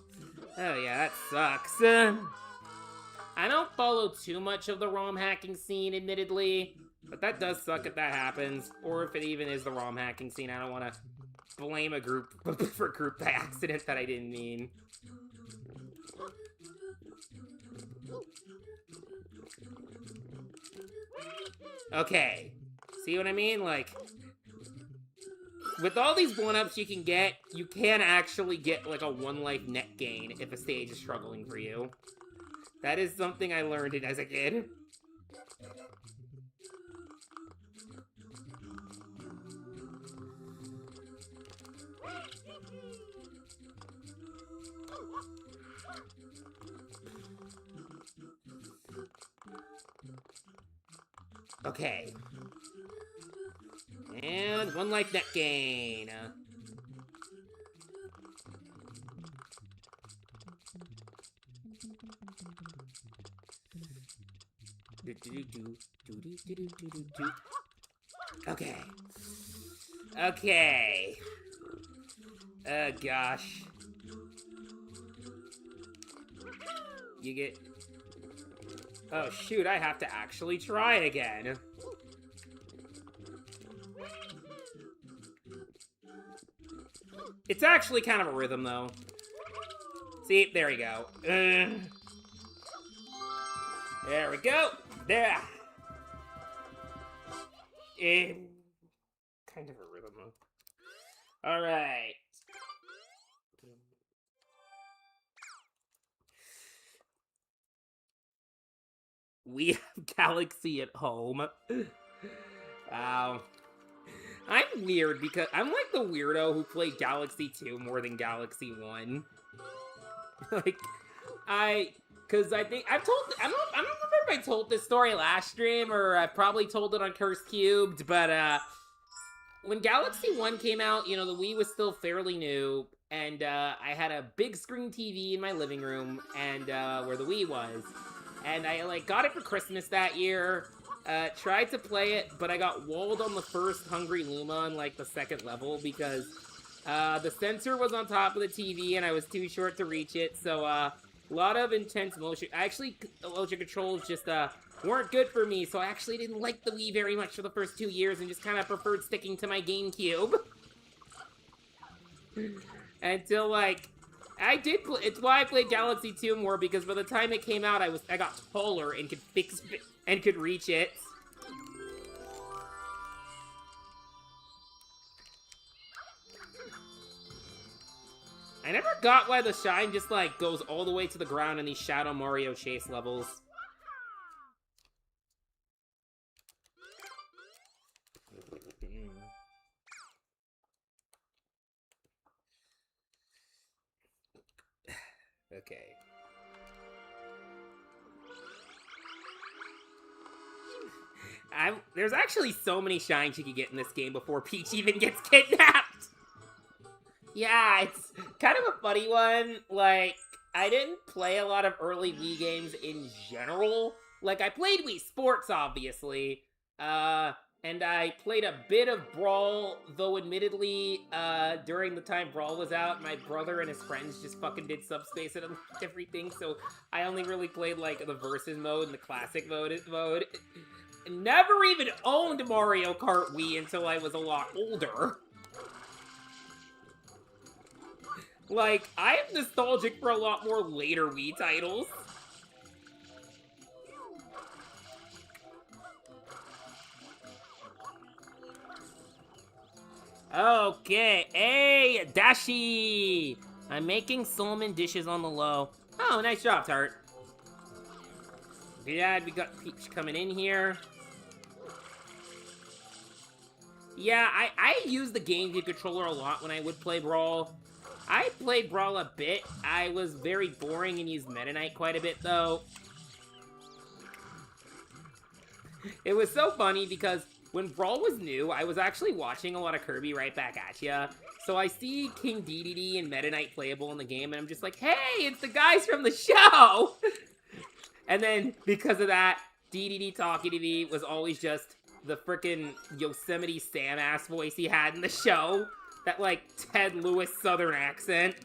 S1: Oh, yeah, that sucks. I don't follow too much of the ROM hacking scene, admittedly. But that does suck if that happens. Or if it even is the ROM hacking scene. I don't want to blame a group for a group by accident that I didn't mean. Okay. See what I mean? Like, with all these 1-ups you can get, you can actually get, like, a 1-life net gain if a stage is struggling for you. That is something I learned as a kid. Okay. And 1-life net gain. Okay. Okay. Oh, gosh. You get... Oh, shoot, I have to actually try again. It's actually kind of a rhythm, though. See, there we go. There we go. There. Kind of a rhythm, though. All right. We have Galaxy at home. Wow. I'm weird because I'm like the weirdo who played Galaxy 2 more than Galaxy 1. Like, because I think I've told, I don't remember if I told this story last stream or I probably told it on Cursed Cubed, but when Galaxy 1 came out, you know, the Wii was still fairly new, and I had a big screen TV in my living room, and where the Wii was, and I like got it for Christmas that year. Tried to play it, but I got walled on the first Hungry Luma on, like, the second level because the sensor was on top of the TV and I was too short to reach it, so a lot of intense motion. Actually, motion controls just weren't good for me, so I actually didn't like the Wii very much for the first 2 years and just kind of preferred sticking to my GameCube. Until, like, I did play, it's why I played Galaxy 2 more, because by the time it came out, I got taller and could fix it and could reach it. I never got why the shine just, like, goes all the way to the ground in these Shadow Mario Chase levels. Okay. There's actually so many shines you can get in this game before Peach even gets kidnapped. Yeah, it's kind of a funny one. Like, I didn't play a lot of early Wii games in general. Like, I played Wii Sports, obviously. And I played a bit of Brawl, though admittedly, during the time Brawl was out, my brother and his friends just fucking did Subspace and everything, so I only really played, like, the Versus mode and the Classic mode. Never even owned Mario Kart Wii until I was a lot older. Like, I am nostalgic for a lot more later Wii titles. Okay, hey, Dashi! I'm making salmon dishes on the low. Oh, nice job, Tart. Yeah, we got Peach coming in here. Yeah, I use the GameCube controller a lot when I would play Brawl. I played Brawl a bit. I was very boring and used Meta Knight quite a bit, though. It was so funny because when Brawl was new, I was actually watching a lot of Kirby Right Back at Ya. So I see King Dedede and Meta Knight playable in the game, and I'm just like, hey, it's the guys from the show! And then, because of that, DDD Talkie DD was always just the frickin' Yosemite Sam-ass voice he had in the show. That, like, Ted Lewis Southern accent.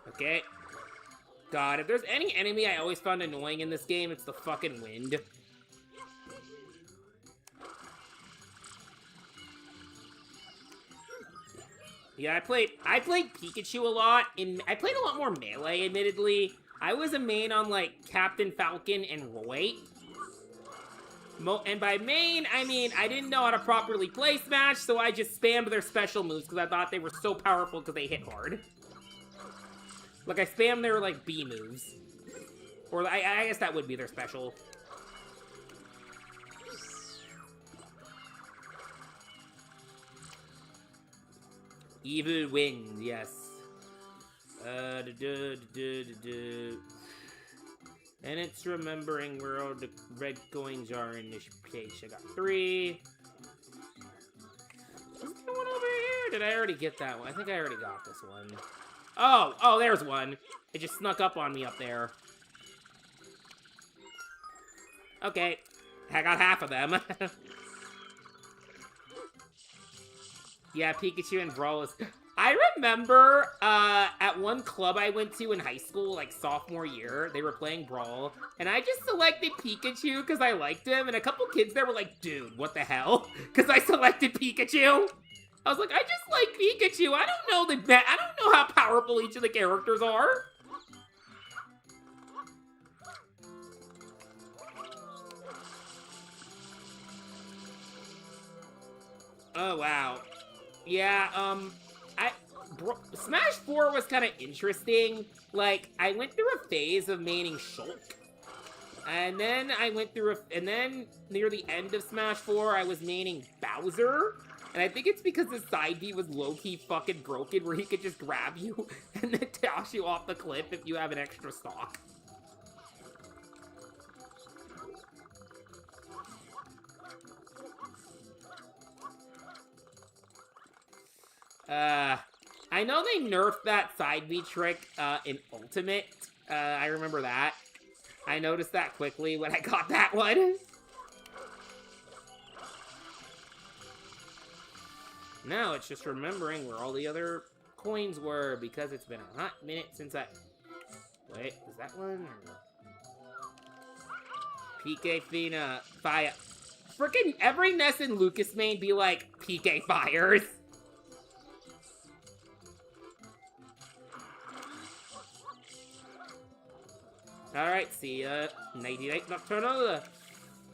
S1: Okay. God, if there's any enemy I always found annoying in this game, it's the fucking wind. Yeah, I played Pikachu a lot. I played a lot more Melee, admittedly. I was a main on, like, Captain Falcon and Roy. And by main, I mean, I didn't know how to properly play Smash, so I just spammed their special moves because I thought they were so powerful because they hit hard. Like, I spammed their, like, B moves. Or, I guess that would be their special. Evil Wind, yes. And it's remembering where all the red coins are in this place. I got 3. Is there one over here? Did I already get that one? I think I already got this one. Oh, there's one. It just snuck up on me up there. Okay, I got half of them. Yeah, Pikachu and Brawl is... I remember at one club I went to in high school, like sophomore year, they were playing Brawl, and I just selected Pikachu because I liked him, and a couple kids there were like, dude, what the hell? Because I selected Pikachu. I was like, I just like Pikachu. I don't know how powerful each of the characters are. Oh, wow. Yeah, Smash 4 was kind of interesting. Like, I went through a phase of maining Shulk. And then and then near the end of Smash 4, I was maining Bowser. And I think it's because the side B was low-key fucking broken, where he could just grab you and then toss you off the cliff if you have an extra stock. I know they nerfed that side B trick, in Ultimate. I remember that. I noticed that quickly when I got that one. Now it's just remembering where all the other coins were, because it's been a hot minute since I... Wait, is that one? PK Fina, Fire. Frickin' every Ness and Lucas main be like, PK Fires. Alright, see ya. Nighty Night Nocturnal.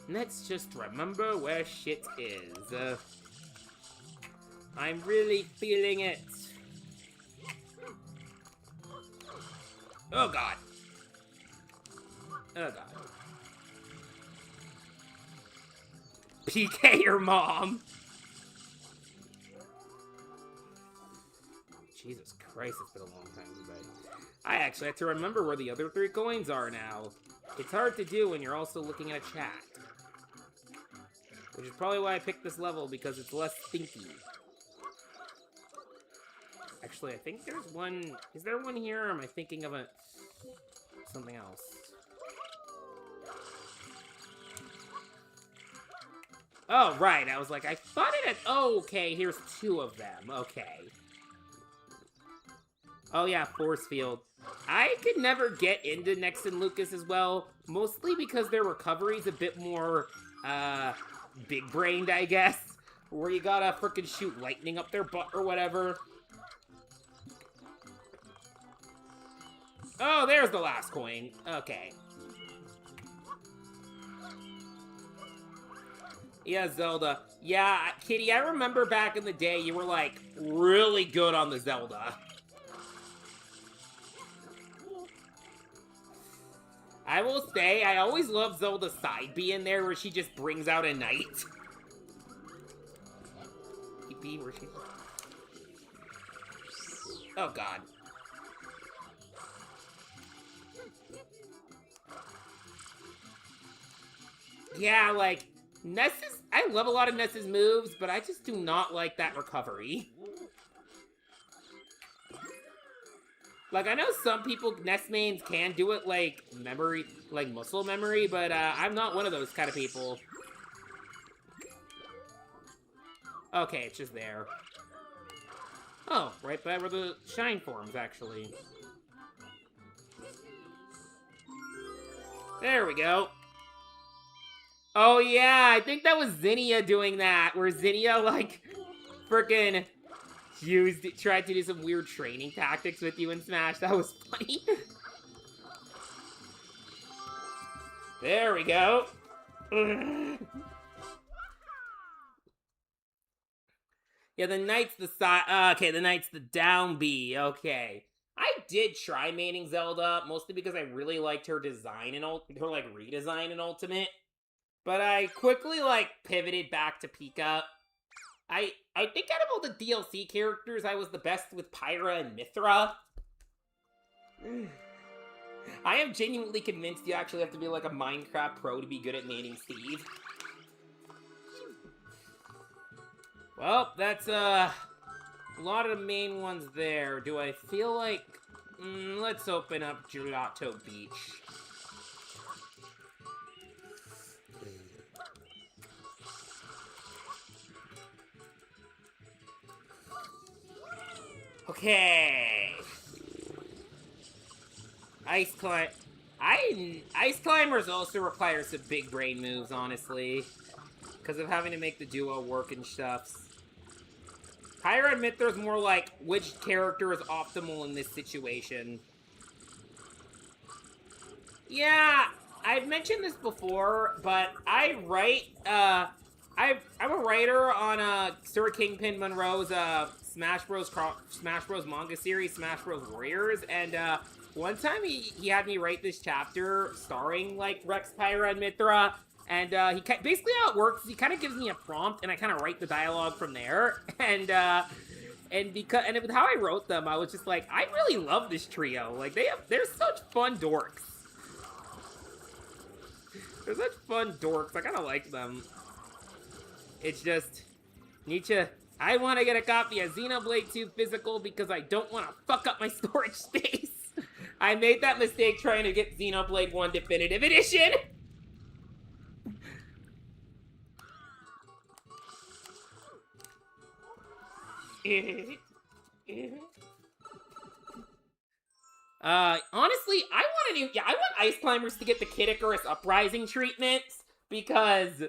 S1: Let's just remember where shit is. I'm really feeling it. Oh god. Oh god. PK your mom! Jesus Christ, it's been a long time since I actually have to remember where the other 3 coins are now. It's hard to do when you're also looking at a chat. Which is probably why I picked this level, because it's less stinky. Actually, I think there's one... Is there one here, or am I thinking of something else? Oh, right, I was like, I thought it had... Oh, okay, here's 2 of them, okay. Oh yeah, Force Field. I could never get into Nex and Lucas as well, mostly because their recovery's a bit more, big-brained, I guess. Where you gotta frickin' shoot lightning up their butt or whatever. Oh, there's the last coin. Okay. Yeah, Zelda. Yeah, Kitty, I remember back in the day you were, like, really good on the Zelda. I will say, I always love Zelda's side B in there where she just brings out a knight. Where she... Oh, God. Yeah, like, Ness's... I love a lot of Ness's moves, but I just do not like that recovery. Like, I know some people, NES mains can do it, like, memory, like, muscle memory, but, I'm not one of those kind of people. Okay, it's just there. Oh, right by where the shine forms, actually. There we go. Oh, yeah, I think that was Zinnia doing that, where Zinnia, like, frickin' tried to do some weird training tactics with you in Smash. That was funny. There we go. Yeah, the knight's the side. Okay, the knight's the down B. Okay. I did try maining Zelda, mostly because I really liked her design and her like redesign in Ultimate. But I quickly like pivoted back to Pika. I think out of all the DLC characters, I was the best with Pyra and Mithra. I am genuinely convinced you actually have to be like a Minecraft pro to be good at maining Steve. Well, that's a lot of the main ones there. Do I feel like... let's open up Gelato Beach. Okay. Ice Climbers also require some big brain moves, honestly. Because of having to make the duo work and stuff. Pyra and Mithra is more like which character is optimal in this situation. Yeah, I've mentioned this before, but I write, I'm a writer on Sir Kingpin Monroe's Smash Bros manga series, Smash Bros Warriors, and one time he had me write this chapter starring like Rex, Pyra, and Mithra. And he basically how it works is he kind of gives me a prompt, and I kind of write the dialogue from there. And with how I wrote them, I was just like, I really love this trio. Like they're such fun dorks. They're such fun dorks. I kind of like them. It's just Nietzsche. I want to get a copy of Xenoblade 2 physical because I don't want to fuck up my storage space. I made that mistake trying to get Xenoblade 1 Definitive Edition. Honestly, I want Ice Climbers to get the Kid Icarus Uprising treatments because,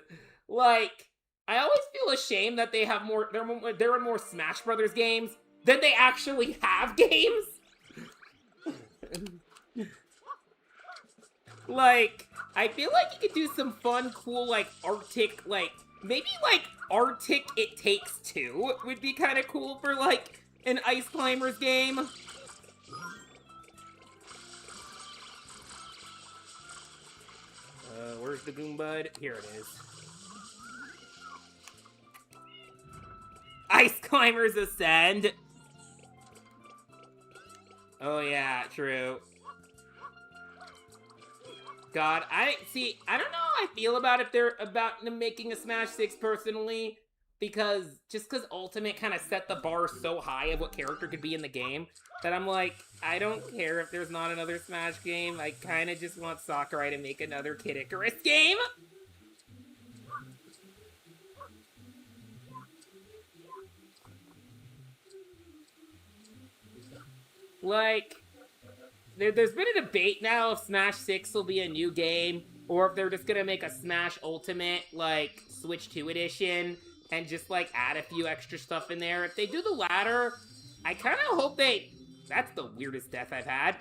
S1: like, I always feel ashamed that they have they're in more Smash Brothers games than they actually have games. Like, I feel like you could do some fun, cool, like, Arctic, like, maybe, like, Arctic It Takes Two would be kind of cool for, like, an Ice Climbers game. Where's the Goombud? Here it is. Ice Climbers Ascend! Oh yeah, true. God, I don't know how I feel about if they're about making a Smash 6 personally, because Ultimate kind of set the bar so high of what character could be in the game, that I'm like, I don't care if there's not another Smash game, I kind of just want Sakurai to make another Kid Icarus game! Like, there's been a debate now if Smash 6 will be a new game, or if they're just gonna make a Smash Ultimate, like, Switch 2 edition, and just, like, add a few extra stuff in there. If they do the latter, I kind of hope that's the weirdest death I've had.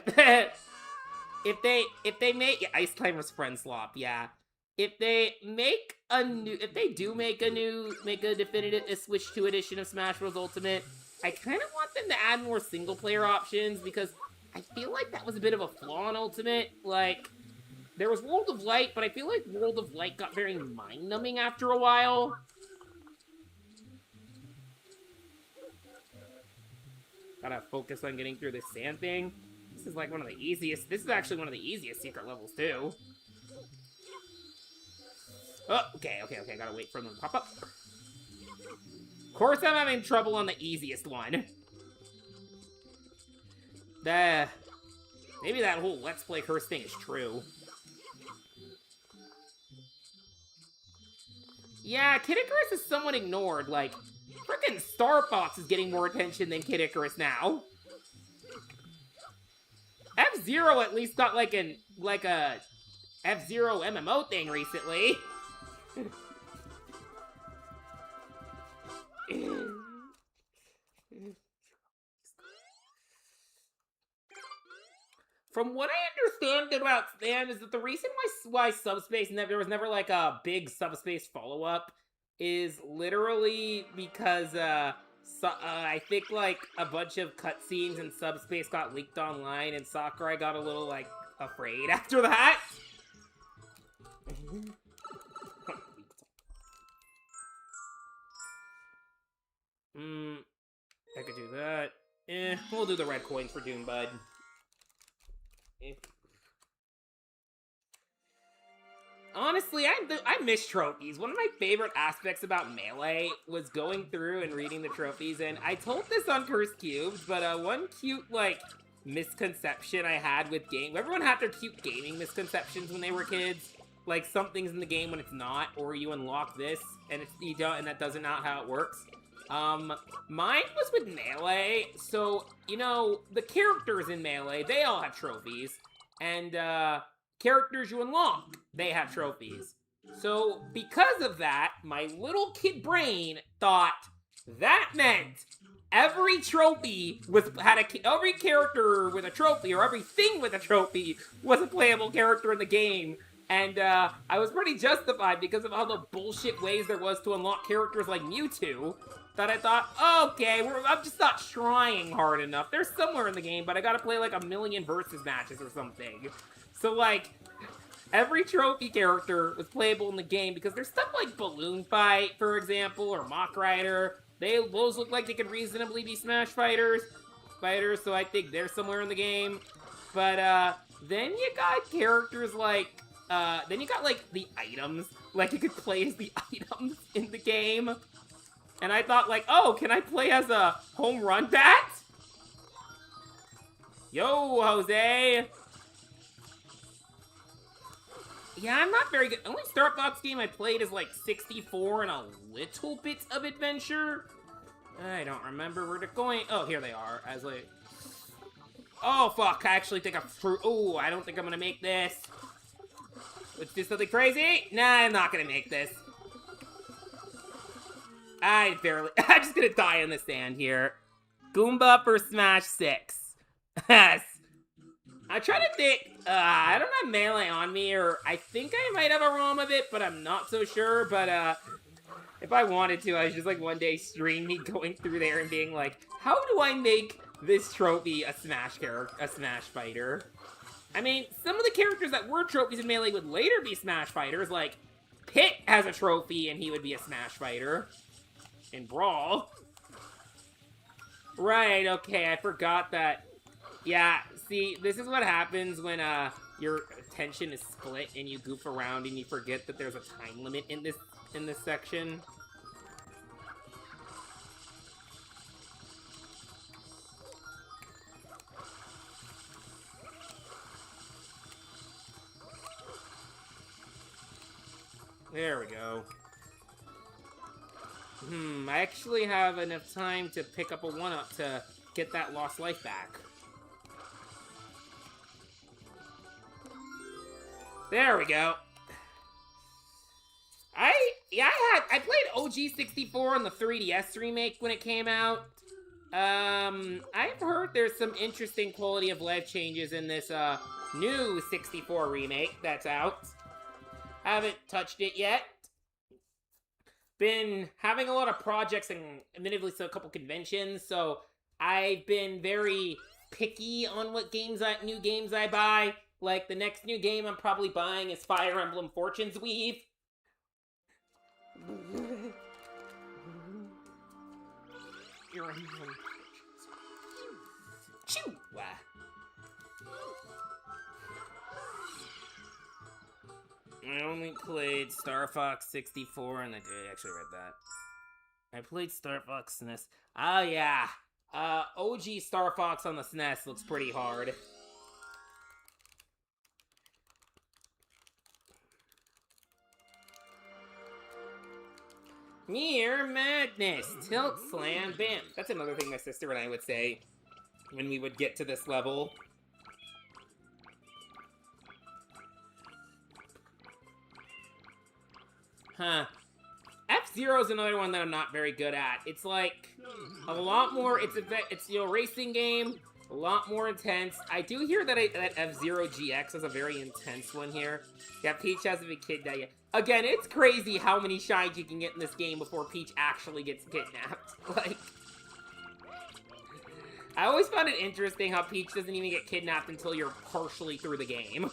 S1: If they make... Yeah, Ice Climber's Friend Slop, yeah. If they do make a definitive Switch 2 edition of Smash Bros. Ultimate, I kind of want them to add more single-player options, because I feel like that was a bit of a flaw in Ultimate. Like, there was World of Light, but I feel like World of Light got very mind-numbing after a while. Gotta focus on getting through this sand thing. This is like one of the easiest. This is actually one of the easiest secret levels, too. Oh, okay. Gotta wait for them to pop up. Of course I'm having trouble on the easiest one. Maybe that whole Let's Play curse thing is true. Yeah, Kid Icarus is somewhat ignored. Like, frickin' Star Fox is getting more attention than Kid Icarus now. F-Zero at least got like a F-Zero MMO thing recently. From what I understand about Stan is that the reason why Subspace there was never like a big Subspace follow-up is literally because I think like a bunch of cutscenes in Subspace got leaked online and Sakurai got a little like afraid after that. I could do that. We'll do the red coin for Doom Bud. Honestly, I miss trophies. One of my favorite aspects about Melee was going through and reading the trophies, and I told this on Cursed Cubes, but one cute, like, misconception I had with game... Everyone had their cute gaming misconceptions when they were kids. Like, something's in the game when it's not, or you unlock this, and you don't, and that doesn't not how it works. Mine was with Melee, so, you know, the characters in Melee, they all have trophies, and, characters you unlock, they have trophies. So, because of that, my little kid brain thought that meant every trophy every character with a trophy, or everything with a trophy, was a playable character in the game. And, I was pretty justified because of all the bullshit ways there was to unlock characters like Mewtwo, that I thought, okay, I'm just not trying hard enough. They're somewhere in the game, but I gotta play like 1,000,000 versus matches or something. So, like, every trophy character was playable in the game because there's stuff like Balloon Fight, for example, or Mach Rider. Those look like they could reasonably be Smash fighters, so I think they're somewhere in the game. But, then you got characters like, then you got, like, the items. Like, you could play as the items in the game. And I thought, like, oh, can I play as a home run bat? Yo, Jose! Yeah, I'm not very good. The only Star Fox game I played is like 64 and a little bit of Adventure. I don't remember where they're going. Oh, here they are. I was like, oh fuck! I actually think oh, I don't think I'm gonna make this. Let's do something crazy. Nah, I'm not gonna make this. I'm just gonna die in the sand here. Goomba for Smash 6. Yes. I try to think, I don't have Melee on me, or I think I might have a ROM of it, but I'm not so sure, but, if I wanted to, I was just, like, one day stream me going through there and being like, how do I make this trophy a Smash fighter? I mean, some of the characters that were trophies in Melee would later be Smash fighters, like, Pit has a trophy and he would be a Smash fighter. In Brawl. Right, okay, I forgot that. Yeah, see, this is what happens when, your attention is split and you goof around and you forget that there's a time limit in this section. There we go. I actually have enough time to pick up a 1-up to get that lost life back. There we go. I played OG 64 on the 3DS remake when it came out. I've heard there's some interesting quality of life changes in this, new 64 remake that's out. Haven't touched it yet. Been having a lot of projects and admittedly so a couple conventions, so I've been very picky on what new games I buy. Like, the next new game I'm probably buying is Fire Emblem Fortune's Weave. Chew! I only played Star Fox 64, and I actually read that. I played Star Fox SNES. Oh, yeah. OG Star Fox on the SNES looks pretty hard. Mere madness! Tilt, slam, bam. That's another thing my sister and I would say when we would get to this level. Huh. F-Zero is another one that I'm not very good at. It's like a lot more, it's you know, racing game, a lot more intense. I do hear that that F-Zero GX is a very intense one here. Yeah, Peach hasn't been kidnapped. Again, it's crazy how many shines you can get in this game before Peach actually gets kidnapped. Like, I always found it interesting how Peach doesn't even get kidnapped until you're partially through the game.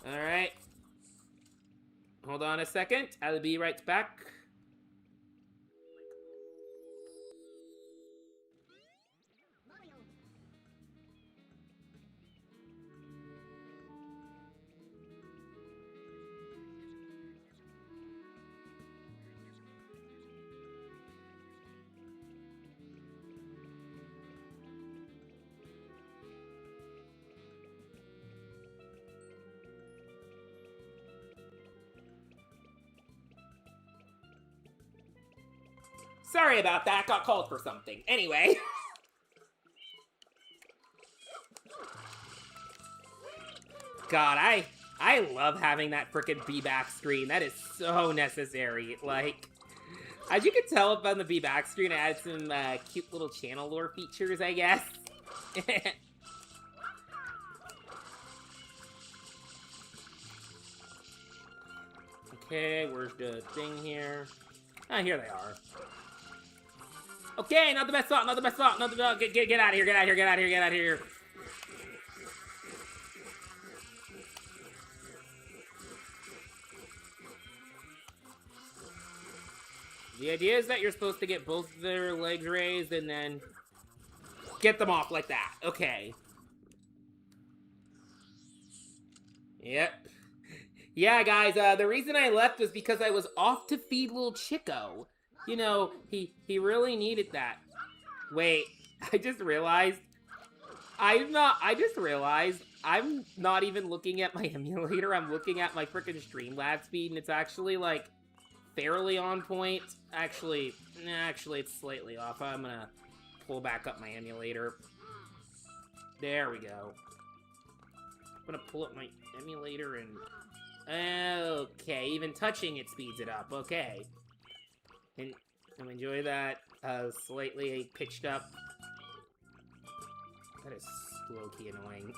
S1: Alright. Hold on a second. I'll be right back. Sorry about that, got called for something. Anyway. God, I love having that frickin' B-back screen. That is so necessary. Like, as you can tell up on the B-back screen, I added some cute little channel lore features, I guess. Okay, where's the thing here? Ah, here they are. Okay, not the best spot, not the best spot, not the best. Get out of here, get out of here, get out of here, get out of here. The idea is that you're supposed to get both their legs raised and then get them off like that. Okay. Yep. Yeah, guys, the reason I left was because I was off to feed little Chico. You know, he really needed that. Wait, I just realized I'm not even looking at my emulator. I'm looking at my frickin' Streamlabs speed, and it's actually, like, fairly on point. Actually, it's slightly off. I'm gonna pull back up my emulator. There we go. I'm gonna pull up my emulator and... Okay, even touching it speeds it up. Okay. And enjoy that slightly pitched up. That is low-key annoying.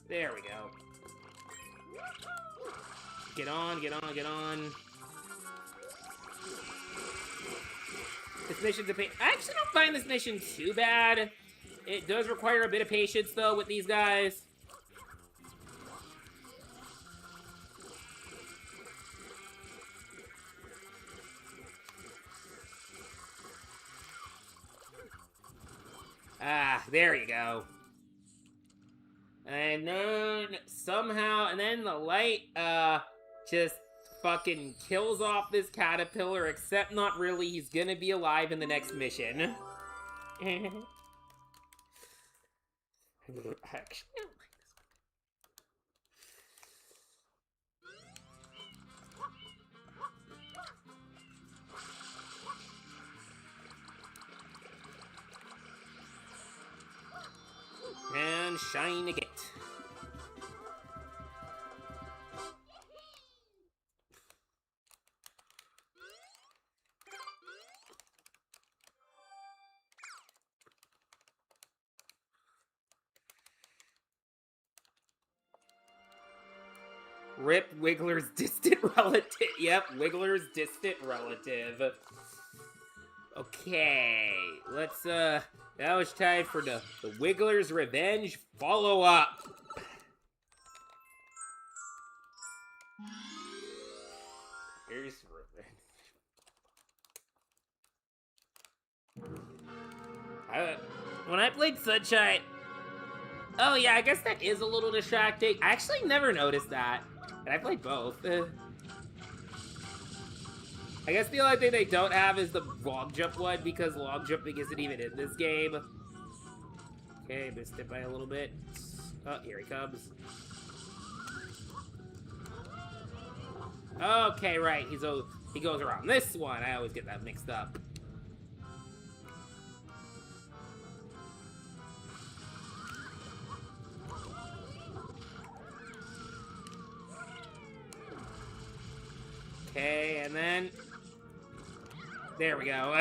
S1: There we go. Get on, get on, get on. This mission's a pain. I actually don't find this mission too bad. It does require a bit of patience, though, with these guys. Ah, there you go. And then somehow, and then the light, just fucking kills off this caterpillar, except not really. He's gonna be alive in the next mission. Actually, and shine again. Rip Wiggler's distant relative. Yep, Wiggler's distant relative. Okay, let's, now it's time for the Wiggler's Revenge follow-up. Here's revenge. When I played Sunshine, Oh yeah, I guess that is a little distracting. I actually never noticed that. And I played both. I guess the only thing they don't have is the log jump one because log jumping isn't even in this game. Okay, missed it by a little bit. Oh, here he comes. Okay, right. He goes around this one. I always get that mixed up. Okay, and then there we go.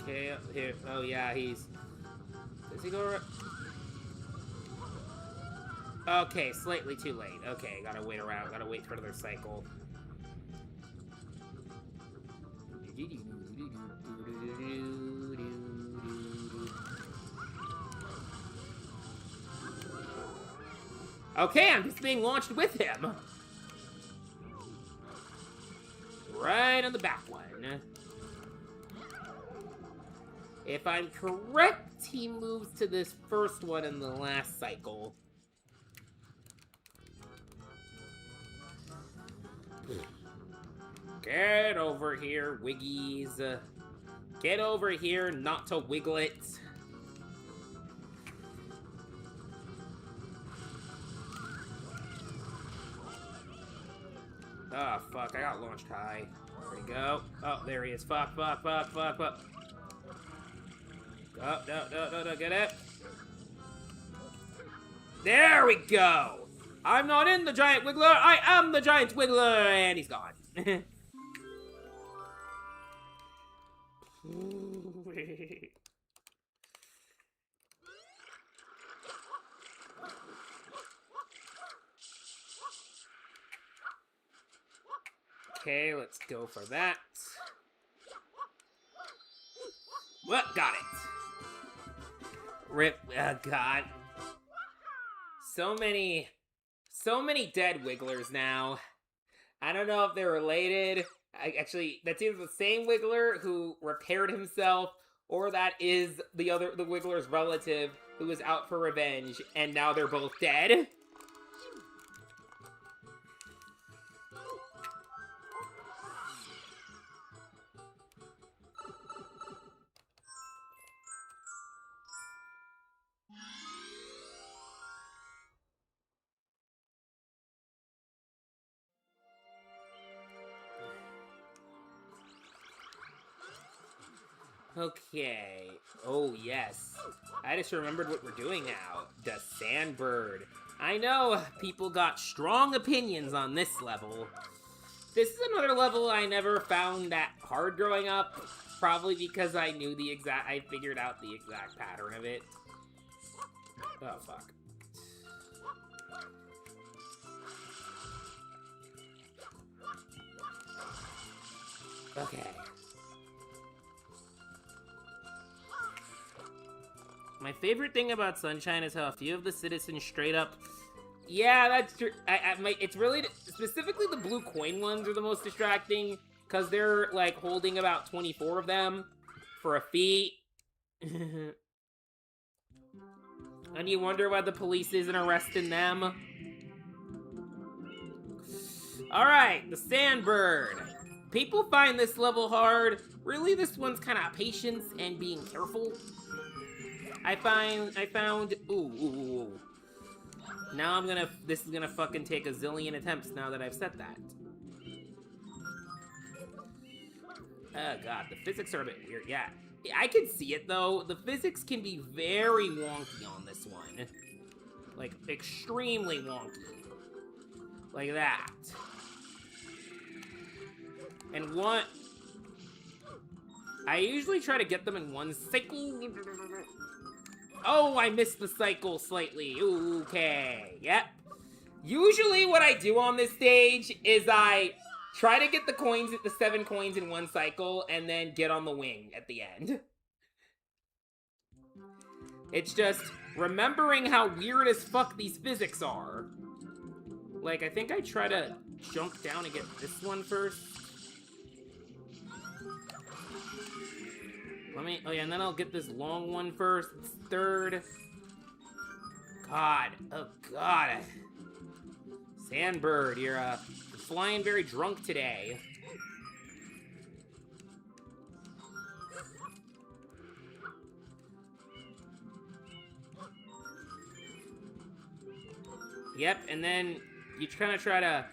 S1: Okay, here. Oh yeah, does he go around? Okay, slightly too late. Okay, gotta wait around. Gotta wait for another cycle. Okay, I'm just being launched with him. Right on the back one. If I'm correct, he moves to this first one in the last cycle. Get over here, Wiggies. Get over here, not to Wiglet. Oh, fuck, I got launched high. There we go. Oh, there he is. Fuck, fuck, fuck, fuck, fuck. Oh, no, get it. There we go. I'm not in the giant wiggler. I am the giant wiggler, and he's gone. Okay, let's go for that. Well, got it. Rip, God. So many dead Wigglers now. I don't know if they're related. Actually, that's either the same Wiggler who repaired himself, or that is the Wiggler's relative who was out for revenge, and now they're both dead. Okay. Oh, yes. I just remembered what we're doing now. The Sandbird. I know people got strong opinions on this level. This is another level I never found that hard growing up. Probably because I figured out the exact pattern of it. Oh, fuck. Okay. My favorite thing about Sunshine is how a few of the citizens straight up... Yeah, that's true. It's really... Specifically, the blue coin ones are the most distracting, because they're, like, holding about 24 of them for a fee. And you wonder why the police isn't arresting them. Alright, the Sandbird. People find this level hard. Really, this one's kind of patience and being careful. I found, ooh. Now this is gonna fucking take a zillion attempts now that I've said that. Oh god, the physics are a bit weird, yeah. I can see it though, the physics can be very wonky on this one. Like, extremely wonky. Like that. And what... I usually try to get them in one cycle. Oh, I missed the cycle slightly. Okay, yep. Usually what I do on this stage is I try to get the 7 coins in one cycle and then get on the wing at the end. It's just, remembering how weird as fuck these physics are. Like, I think I try to jump down and get this one first. Oh yeah, and then I'll get this long one first. It's third. God, oh God. Sandbird, you're flying very drunk today. Yep, and then you kind of try to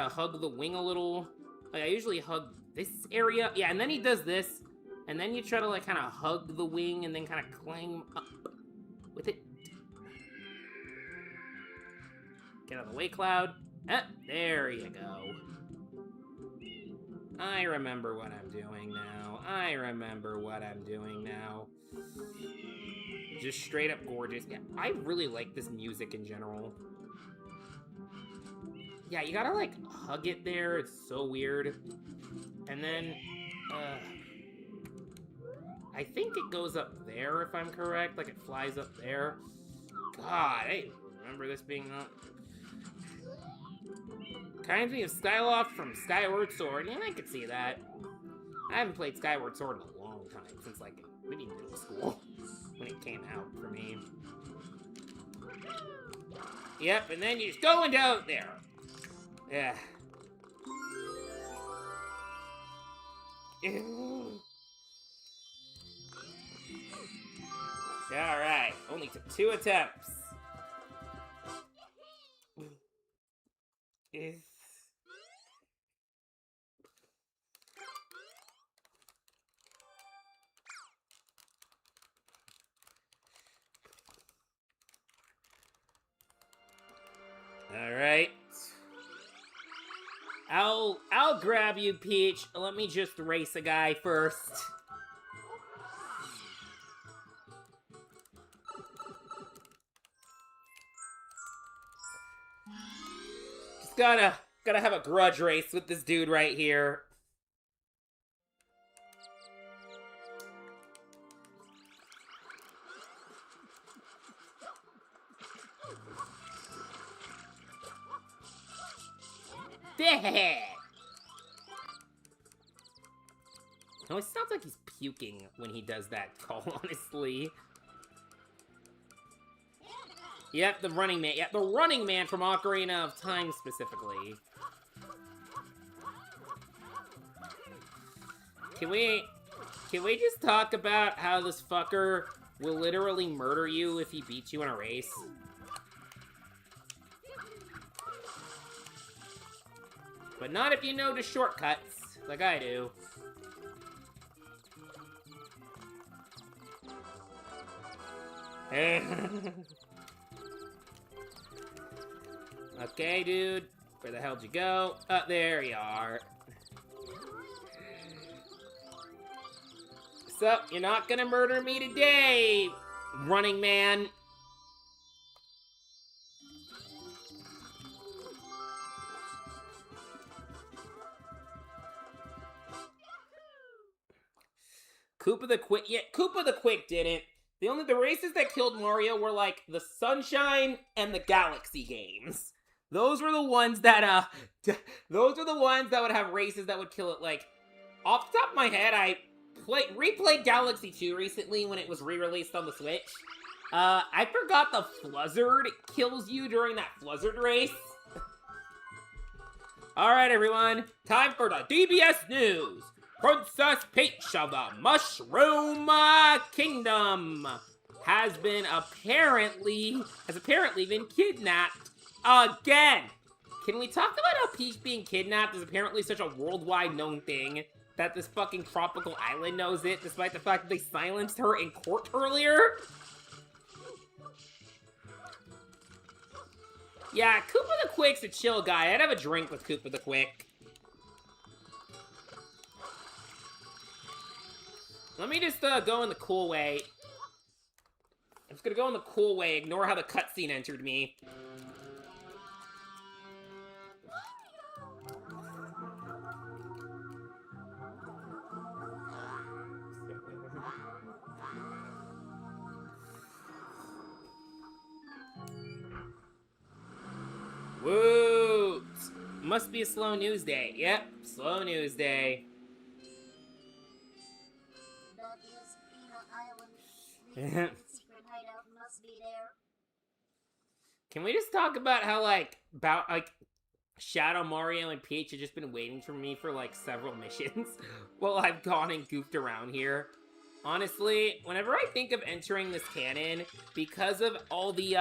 S1: hug the wing a little. Like, I usually hug this area. Yeah, and then he does this. And then you try to, like, kind of hug the wing and then kind of climb up with it. Get out of the way, Cloud. There you go. I remember what I'm doing now. I remember what I'm doing now. Just straight up gorgeous. Yeah, I really like this music in general. Yeah, you gotta, like, hug it there. It's so weird. And then, I think it goes up there, if I'm correct. Like, it flies up there. God, I remember this being up. Kind of me of Skyloft from Skyward Sword. Yeah, I could see that. I haven't played Skyward Sword in a long time, since, like, maybe middle school, when it came out for me. Yep, and then you just go into out there. Yeah. Alright, only took 2 attempts. Alright. I'll grab you, Peach. Let me just race a guy first. Just gotta have a grudge race with this dude right here. No, it sounds like he's puking when he does that call, honestly. Yep, the Running Man. Yep, the Running Man from Ocarina of Time, specifically. Can we just talk about how this fucker will literally murder you if he beats you in a race? But not if you know the shortcuts, like I do. Okay, dude. Where the hell'd you go? Oh, there you are. So, you're not gonna murder me today, Running Man. Koopa the Quick, yeah, Koopa the Quick didn't. The races that killed Mario were like the Sunshine and the Galaxy games. Those were the ones that would have races that would kill it. Like, off the top of my head, I replayed Galaxy 2 recently when it was re-released on the Switch. I forgot the Fluzzard kills you during that Fluzzard race. Alright, everyone, time for the DBS News. Princess Peach of the Mushroom Kingdom has apparently been kidnapped again. Can we talk about how Peach being kidnapped is apparently such a worldwide known thing that this fucking tropical island knows it, despite the fact that they silenced her in court earlier? Yeah, Koopa the Quick's a chill guy. I'd have a drink with Koopa the Quick. Let me just go in the cool way. I'm just gonna go in the cool way, ignore how the cutscene entered me. must be a slow news day. Yep, slow news day.
S3: That is Peanut Island. The secret hideout must be there.
S1: Can we just talk about how, Shadow, Mario, and Peach have just been waiting for me for, several missions while I've gone and goofed around here? Honestly, whenever I think of entering this cannon, because of all the,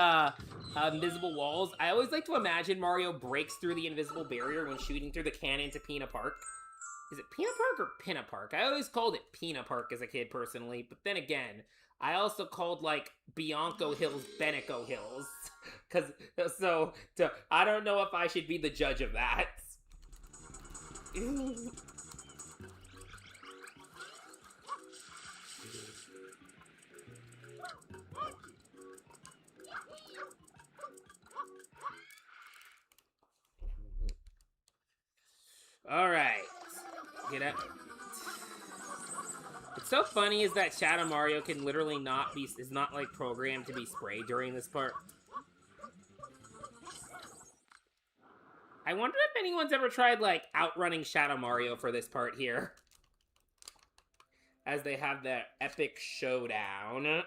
S1: invisible walls, I always like to imagine Mario breaks through the invisible barrier when shooting through the cannon to Peanut Park. Is it Peanut Park or Pinna Park? I always called it Peanut Park as a kid, personally, but then again, I also called, Bianco Hills Beneco Hills. I don't know if I should be the judge of that. Alright. Get up. What's so funny is that Shadow Mario can literally is not programmed to be sprayed during this part. I wonder if anyone's ever tried, outrunning Shadow Mario for this part here. As they have their epic showdown.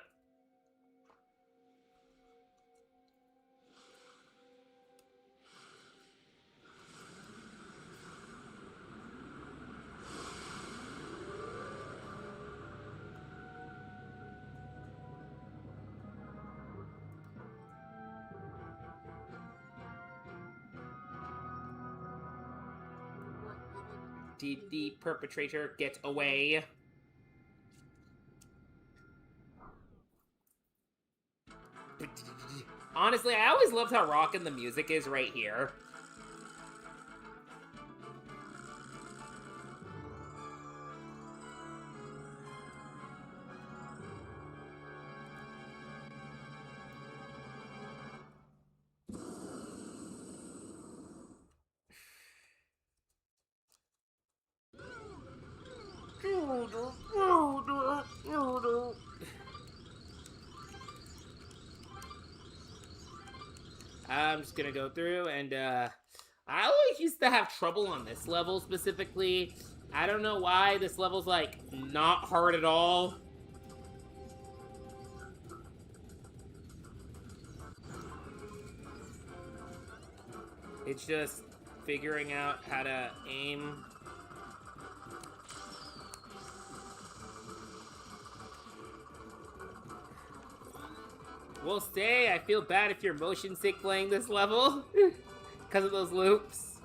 S1: Did the perpetrator get away? Honestly, I always loved how rockin' the music is right here. I'm just gonna go through and, I always used to have trouble on this level specifically. I don't know why this level's, not hard at all. It's just figuring out how to aim. Will say, I feel bad if you're motion sick playing this level because of those loops.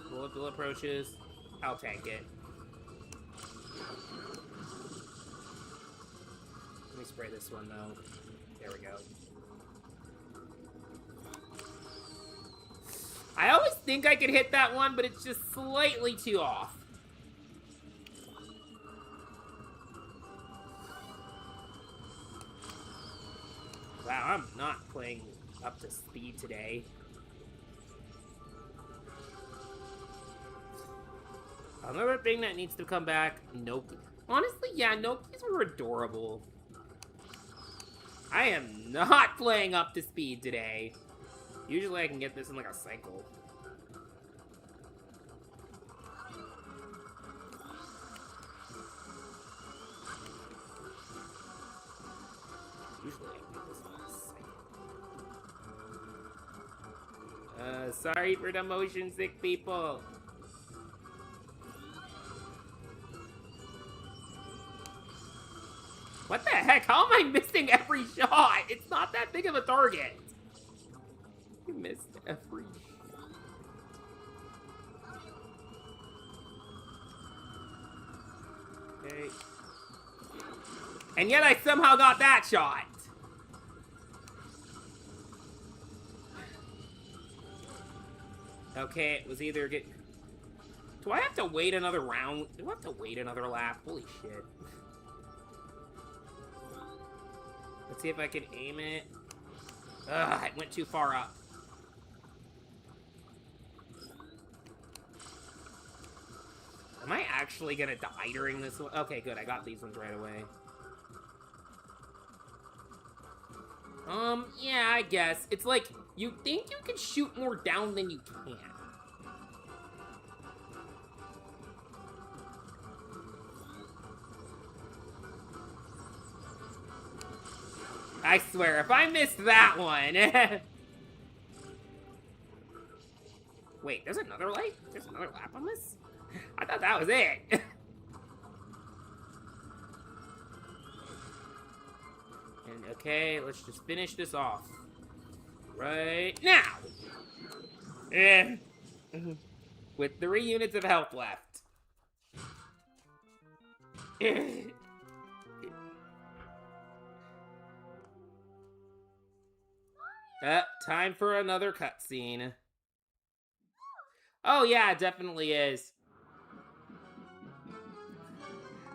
S1: Bullet bill approaches. I'll tank it. Let me spray this one though. There we go. I always think I could hit that one, but it's just slightly too off. Wow, I'm not playing up to speed today. Another thing that needs to come back, Noki. Honestly, yeah, Nokis were adorable. I am not playing up to speed today. Usually I can get this in a cycle. Usually I can get this in a cycle. Sorry for the motion sick people. What the heck? How am I missing every shot? It's not that big of a target. You missed every shot. Okay. And yet I somehow got that shot. Okay, it was either get... Do I have to wait another round? Do I have to wait another lap? Holy shit. Let's see if I can aim it. Ugh, it went too far up. Am I actually gonna die during this one? Okay, good. I got these ones right away. Yeah, I guess. It's like, You think you can shoot more down than you can. I swear, if I missed that one... Wait, there's another light? There's another lap on this? I thought that was it. And okay, let's just finish this off. Right now! With 3 units of health left. Time for another cutscene. Oh yeah, it definitely is.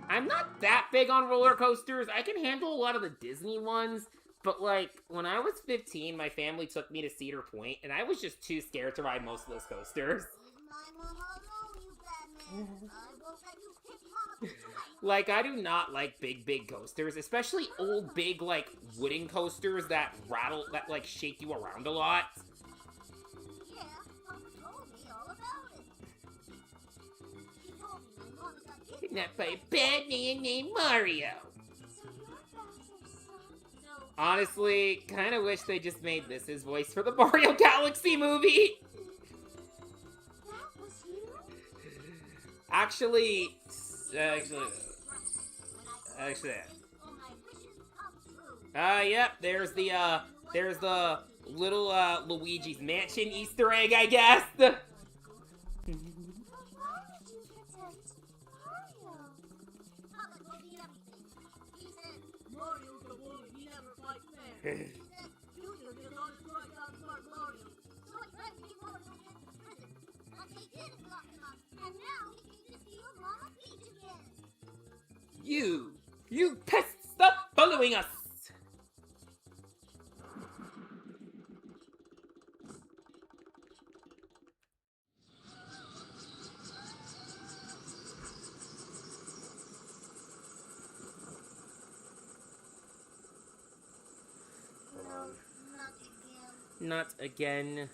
S1: I'm not that big on roller coasters. I can handle a lot of the Disney ones, but like, when I was 15, my family took me to Cedar Point, and I was just too scared to ride most of those coasters. Like, I do not like big coasters, especially old, big, like, wooden coasters that rattle, that, like, shake you around a lot.
S3: Yeah, Mama told me all about it. She told me my mom got
S1: Kidnapped by a bad man named Mario.
S3: So you're Bowser's son? No.
S1: Honestly, kinda wish they just made this his voice for the Mario Galaxy movie.
S3: That was you?
S1: Actually, yep, there's the little, Luigi's Mansion Easter egg, I guess.
S3: Why did you protect Mario? Papa told me everything. He said, Mario's the bully, he never fights fair. He said, Junior did not strike out smart Mario. So I tried to make Mario get to prison. But they didn't lock him up. And now he came to steal Mama Peach again.
S1: You pests, stop following us!
S3: No, not again.
S1: Not again.
S3: It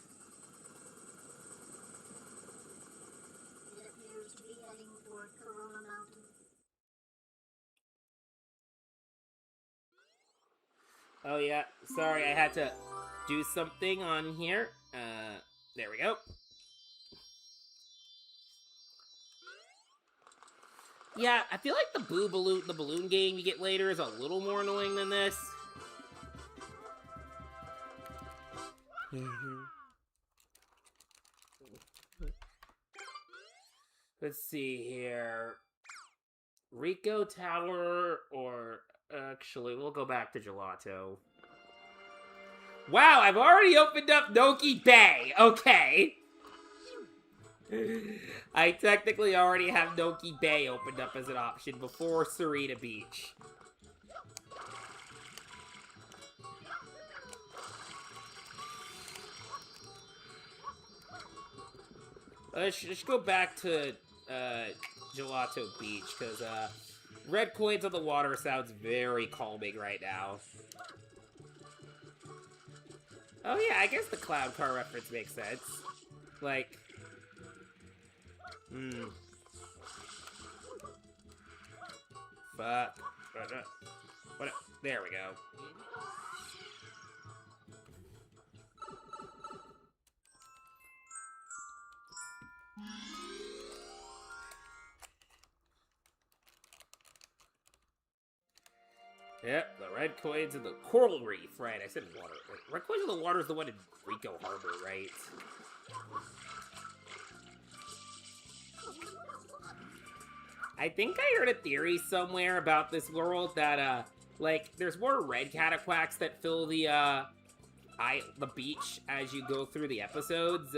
S3: appears to be heading toward Corona Mountain.
S1: Oh yeah, sorry, I had to do something on here. There we go. Yeah, I feel like the balloon game you get later is a little more annoying than this. Let's see here. Rico Tower, or actually, we'll go back to Gelato. Wow, I've already opened up Noki Bay. Okay. I technically already have Noki Bay opened up as an option before Sarita Beach. Let's go back to Gelato Beach, because red coins on the water sounds very calming right now. Oh yeah, I guess the cloud car reference makes sense. Like, fuck. What? There we go. Yep, the red coins and the coral reef. Right, I said water. Wait, red coins in the water is the one in Rico Harbor, right? I think I heard a theory somewhere about this world that, like, there's more red cataquacks that fill the beach as you go through the episodes.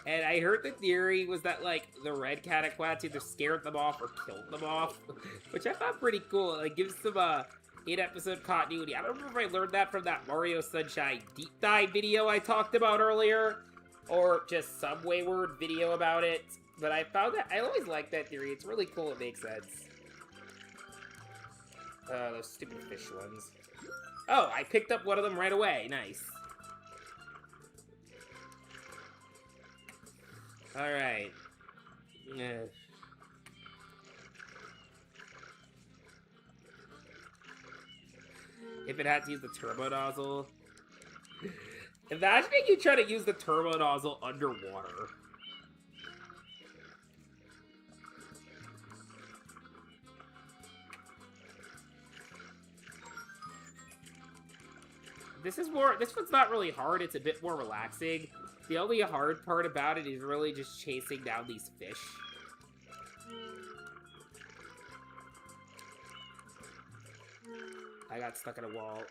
S1: And I heard the theory was that, like, the red cataquacks either scared them off or killed them off. Which I thought pretty cool. It, like, gives some, 8-episode continuity. I don't remember if I learned that from that Mario Sunshine deep dive video I talked about earlier, or just some wayward video about it. But I found that I always like that theory. It's really cool. It makes sense. Those stupid fish ones. Oh, I picked up one of them right away. Nice. Alright. Yeah. If it had to use the turbo nozzle. Imagine you try to use the turbo nozzle underwater. This one's not really hard, it's a bit more relaxing. The only hard part about it is really just chasing down these fish. I got stuck in a wall.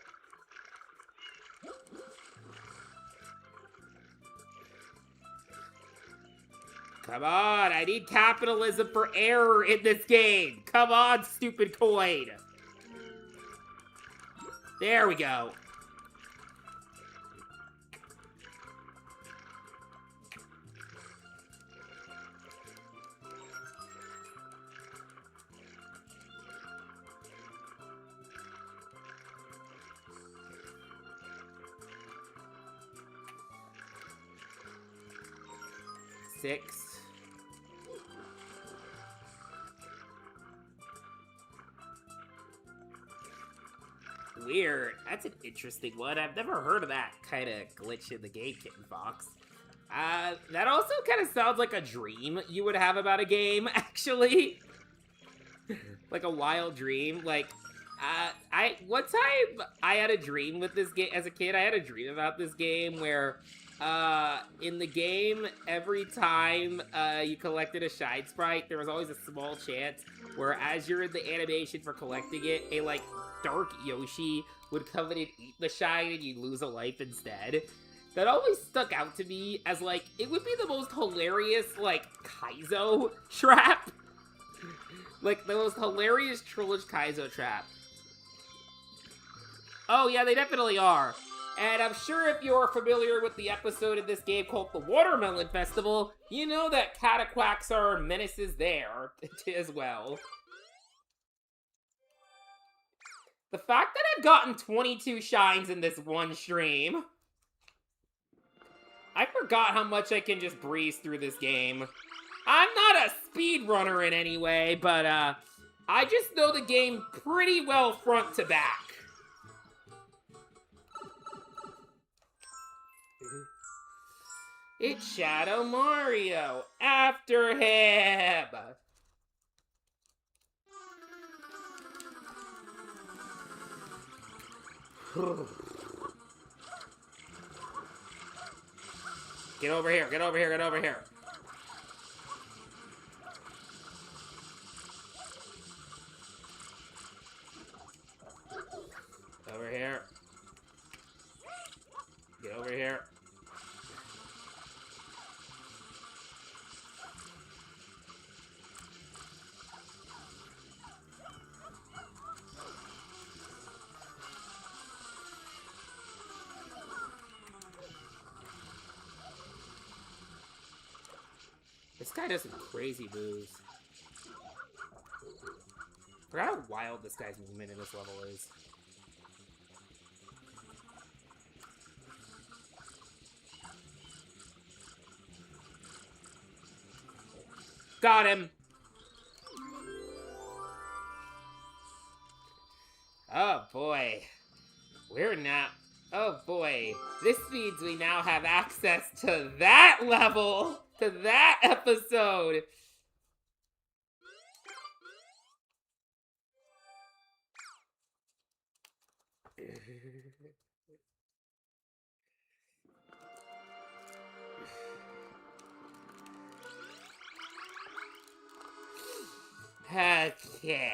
S1: Come on, I need capitalism for error in this game. Come on, stupid coin. There we go. Six. Weird. That's an interesting one. I've never heard of that kind of glitch in the game, Kitten Fox. That also kind of sounds like a dream you would have about a game, actually. Like a wild dream. Like, one time I had a dream with this game as a kid. I had a dream about this game where in the game, every time you collected a Shine Sprite, there was always a small chance where as you're in the animation for collecting it, a, like, dark Yoshi would come in and eat the Shine and you'd lose a life instead. That always stuck out to me as, like, it would be the most hilarious, like, Kaizo trap. Like, the most hilarious Trollish Kaizo trap. Oh, yeah, they definitely are. And I'm sure if you're familiar with the episode of this game called The Watermelon Festival, you know that Cataquacks are menaces there, as well. The fact that I've gotten 22 shines in this one stream. I forgot how much I can just breeze through this game. I'm not a speedrunner in any way, but I just know the game pretty well front to back. It's Shadow Mario. After him. Get over here, get over here, get over here. Over here. Get over here. This guy does some crazy moves. I forgot how wild this guy's movement in this level is. Got him! Oh boy. We're now... Oh boy. This means we now have access to that level! To that episode! Okay.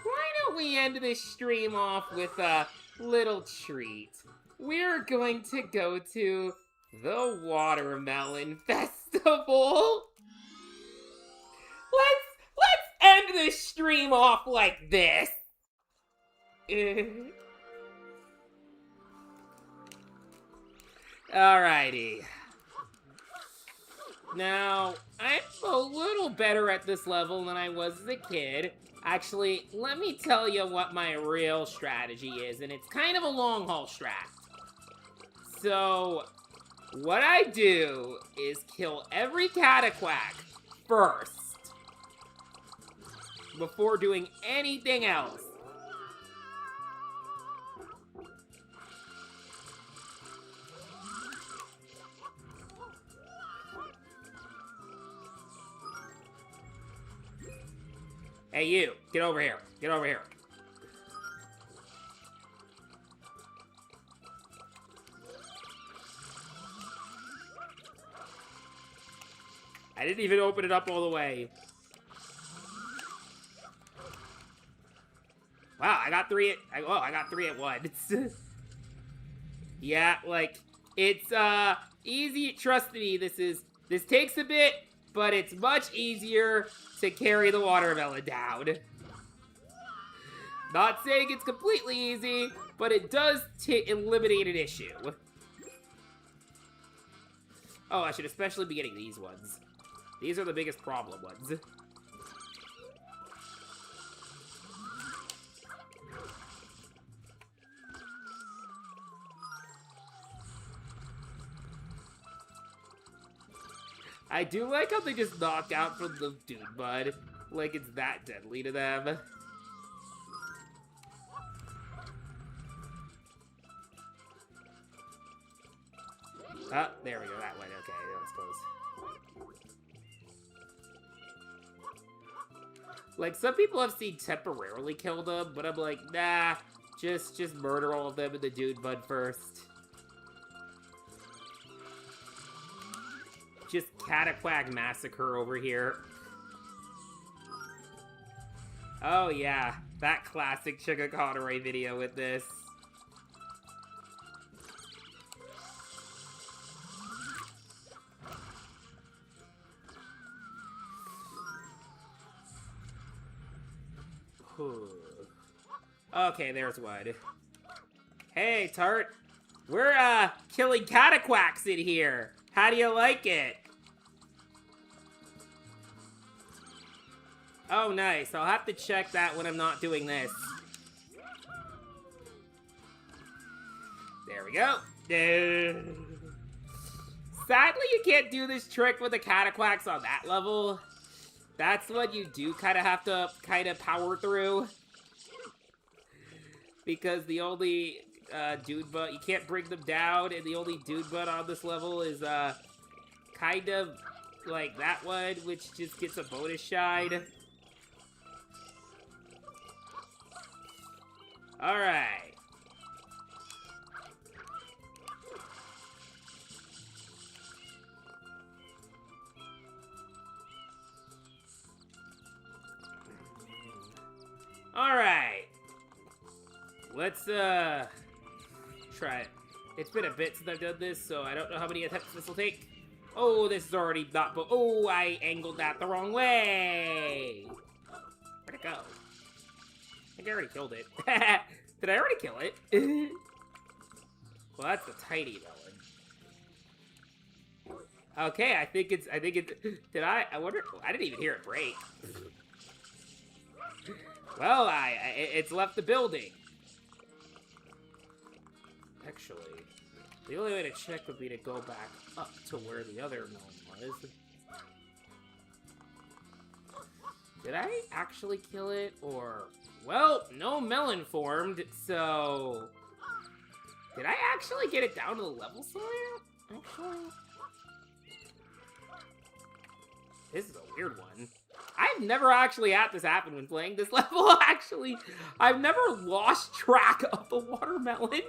S1: Why don't we end this stream off with a little treat? We're going to go to the Watermelon Festival. Let's end this stream off like this. Alrighty. Now, I'm a little better at this level than I was as a kid. Actually, let me tell you what my real strategy is, and it's kind of a long haul strat. So, what I do is kill every Cataquack first before doing anything else. Hey, you, get over here. Get over here. I didn't even open it up all the way. Wow, I got three at once. Yeah, like, it's, easy. Trust me, this takes a bit, but it's much easier to carry the watermelon down. Not saying it's completely easy, but it does eliminate an issue. Oh, I should especially be getting these ones. These are the biggest problem ones. I do like how they just knock out from the Dude Bud. Like it's that deadly to them. Ah, there we go, that went okay, that was close. Like, some people have seen temporarily kill them, but I'm like, nah, just murder all of them in the Dude Bud first. Just Cataquack massacre over here. Oh yeah, that classic Sugar Connery video with this. Okay, there's one. Hey, Tart. We're, killing Cataquacks in here. How do you like it? Oh, nice. I'll have to check that when I'm not doing this. There we go. Sadly, you can't do this trick with the Cataquacks on that level. That's what you do kind of have to power through. Because the only Dude Bud, you can't bring them down, and the only Dude Bud on this level is kind of like that one, which just gets a bonus shine. Alright. Alright. Let's, try it. It's been a bit since I've done this, so I don't know how many attempts this will take. Oh, this is already not, oh, I angled that the wrong way. Where'd it go? I think I already killed it. Did I already kill it? Well, that's the tiny melon. Okay, I think it's, I wonder, I didn't even hear it break. Well, it's left the building. Actually, the only way to check would be to go back up to where the other melon was. Did I actually kill it, or... Well, no melon formed, so... Did I actually get it down to the level somewhere? Actually... This is a weird one. I've never actually had this happen when playing this level, actually. I've never lost track of the watermelon.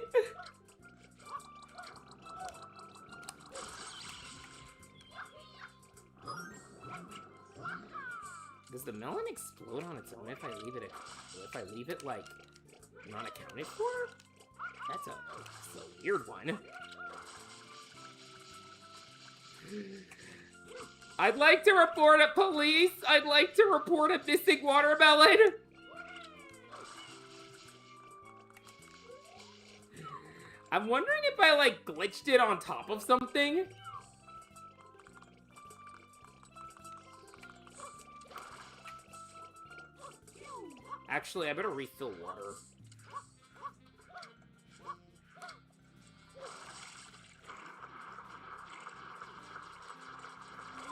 S1: Does the melon explode on its own if I leave it like not accounted for? That's a weird one. I'd like to report at police. I'd like to report a missing watermelon. I'm wondering if I like glitched it on top of something. Actually, I better refill water.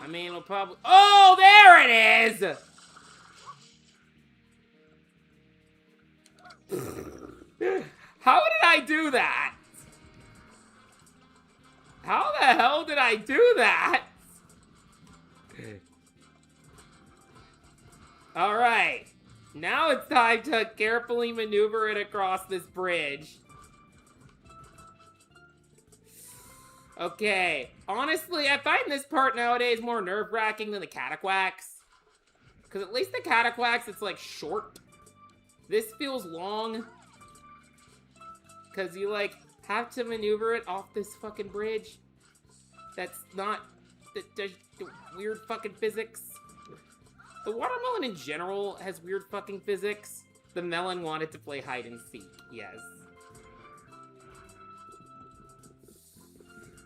S1: I mean, it'll probably... Oh, there it is! How did I do that? How the hell did I do that? Alright. Now it's time to carefully maneuver it across this bridge. Okay. Honestly, I find this part nowadays more nerve-wracking than the Cataquax. Because at least the Cataquax, it's like short. This feels long. Because you like have to maneuver it off this fucking bridge. That's not the weird fucking physics. The watermelon in general has weird fucking physics. The melon wanted to play hide and seek, yes.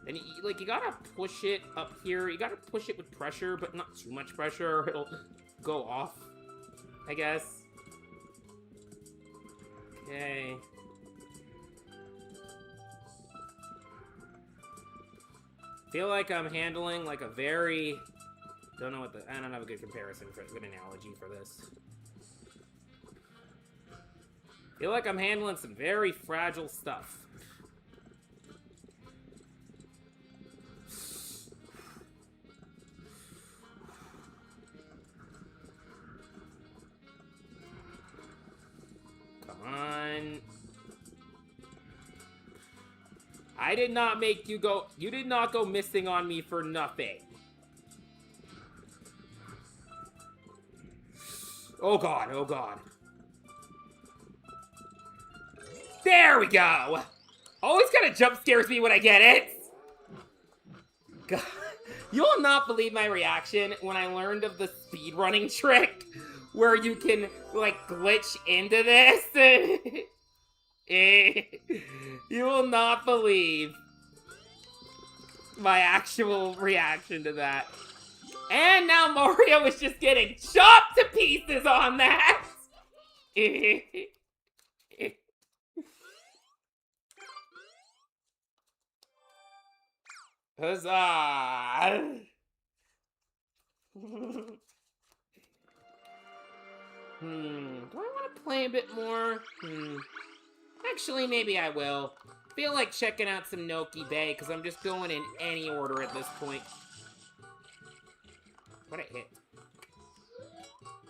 S1: And you gotta push it up here. You gotta push it with pressure, but not too much pressure, or it'll go off, I guess. Okay. Feel like I'm handling like a very... I don't have a good comparison for a good analogy for this. Feel like I'm handling some very fragile stuff. Come on. I did not make you go... You did not go missing on me for nothing. Oh god, oh god. There we go! Always kind of jump scares me when I get it! God. You will not believe my reaction when I learned of the speedrunning trick where you can, like, glitch into this. You will not believe my actual reaction to that. And now Mario is just getting chopped to pieces on that! Huzzah! Do I want to play a bit more? Actually, maybe I will. Feel like checking out some Noki Bay, because I'm just going in any order at this point. What'd I hit?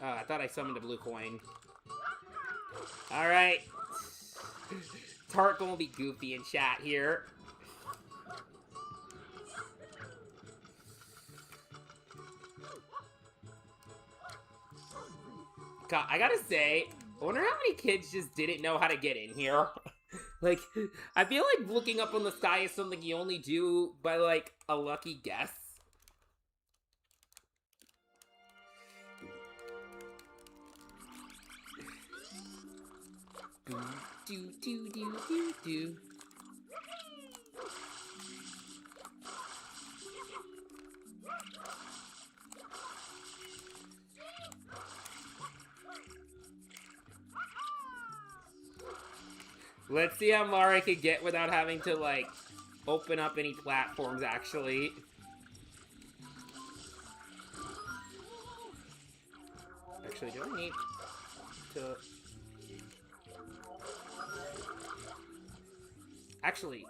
S1: Oh, I thought I summoned a blue coin. Alright. Tart gonna be goofy in chat here. God, I gotta say, I wonder how many kids just didn't know how to get in here. Like, I feel like looking up on the sky is something you only do by, like, a lucky guess. Do. Let's see how far I could get without having to, like, open up any platforms, actually. Actually, do I need to... Actually...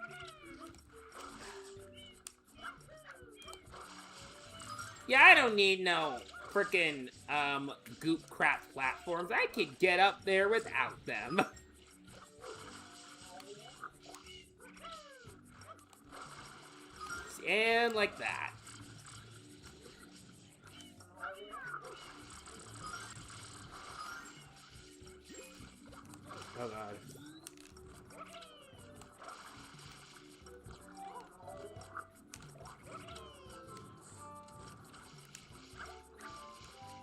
S1: Yeah, I don't need no frickin' goop crap platforms. I could get up there without them. And like that. Oh god.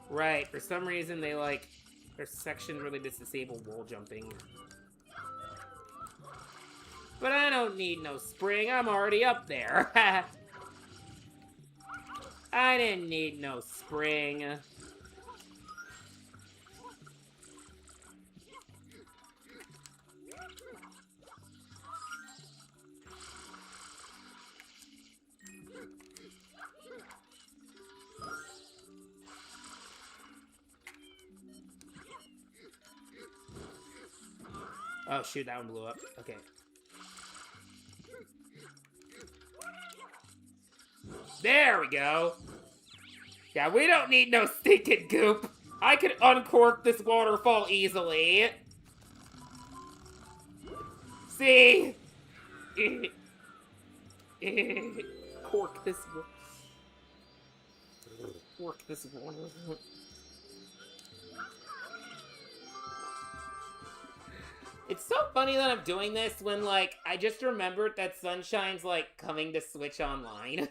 S1: Right, for some reason they like, there's sections where they just disable wall jumping. But I don't need no spring, I'm already up there. I didn't need no spring. Oh, shoot, that one blew up. Okay. There we go. Yeah, we don't need no stinking goop. I can uncork this waterfall easily. See? Cork this one. Cork this one. It's so funny that I'm doing this when, like, I just remembered that Sunshine's, like, coming to Switch Online.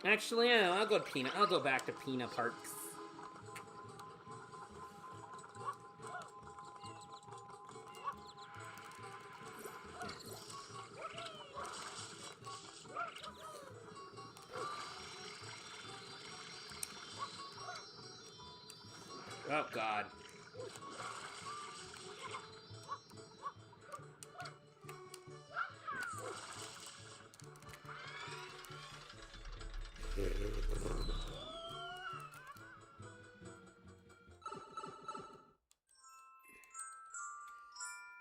S1: Actually, yeah, I'll go back to Peanut Parks. Oh, God.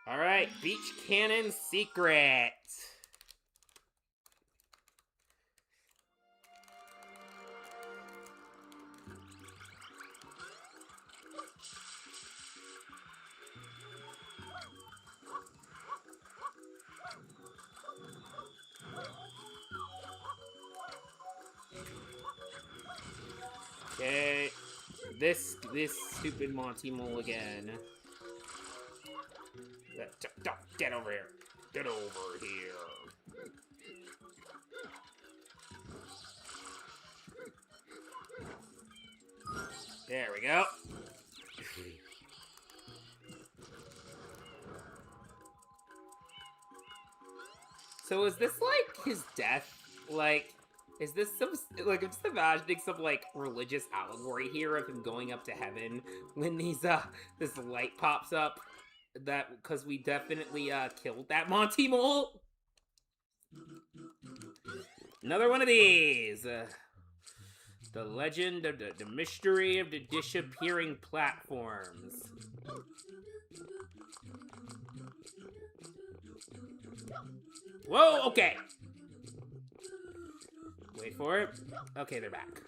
S1: All right, Beach Cannon Secret. Okay, this stupid Monty Mole again. Get over here. Get over here. There we go. So is this like his death? Like, is this some, like, I'm just imagining some, like, religious allegory here of him going up to heaven when these, this light pops up? That, because we definitely, killed that Monty Mole. Another one of these. The legend of the mystery of the disappearing platforms. Whoa, okay. Wait for it. Okay, they're back.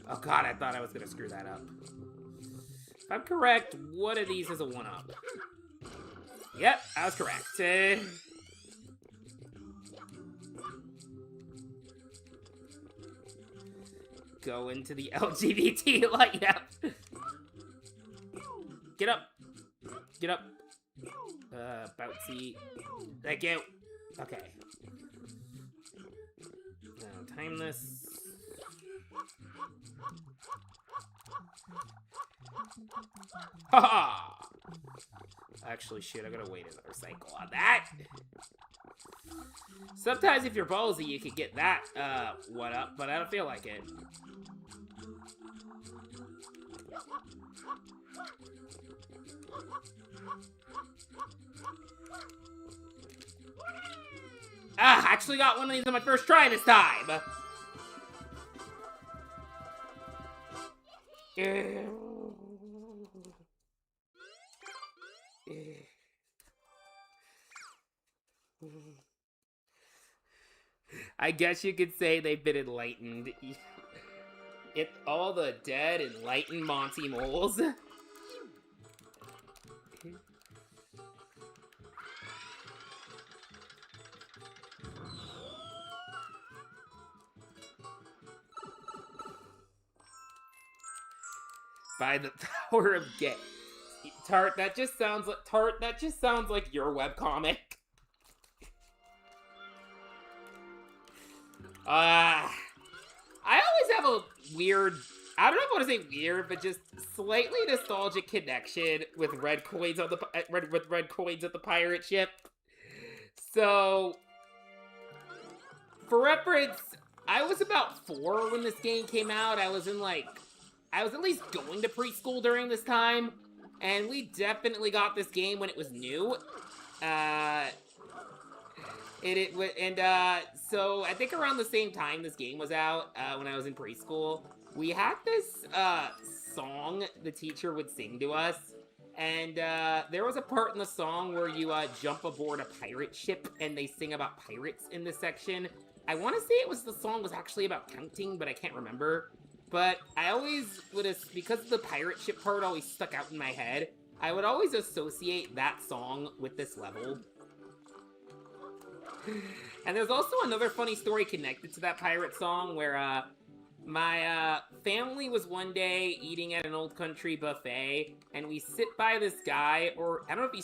S1: Oh god, I thought I was gonna screw that up. If I'm correct, one of these is a 1-up. Yep, I was correct. Go into the LGBT light. Yep. Get up. Get up. Bouncy. Thank you. Okay. Now, time this. Haha! Actually, shit, I gotta wait another cycle on that. Sometimes if you're ballsy, you could get that, 1-up, but I don't feel like it. Ah, I actually got one of these on my first try this time! I guess you could say they've been enlightened. It's all the dead enlightened Monty Moles. By the power of gay. Tart, that just sounds like your webcomic. I always have a weird, I don't know if I want to say weird, but just slightly nostalgic connection with red coins on the red coins at the pirate ship. So, for reference, I was about 4 when this game came out. I was at least going to preschool during this time, and we definitely got this game when it was new. So I think around the same time this game was out, when I was in preschool, we had this song the teacher would sing to us, and there was a part in the song where you jump aboard a pirate ship and they sing about pirates in this section. I want to say the song was actually about counting, but I can't remember. But I always because the pirate ship part always stuck out in my head, I would always associate that song with this level. And there's also another funny story connected to that pirate song where my family was one day eating at an Old Country buffet, and we sit by this guy, or I don't know if he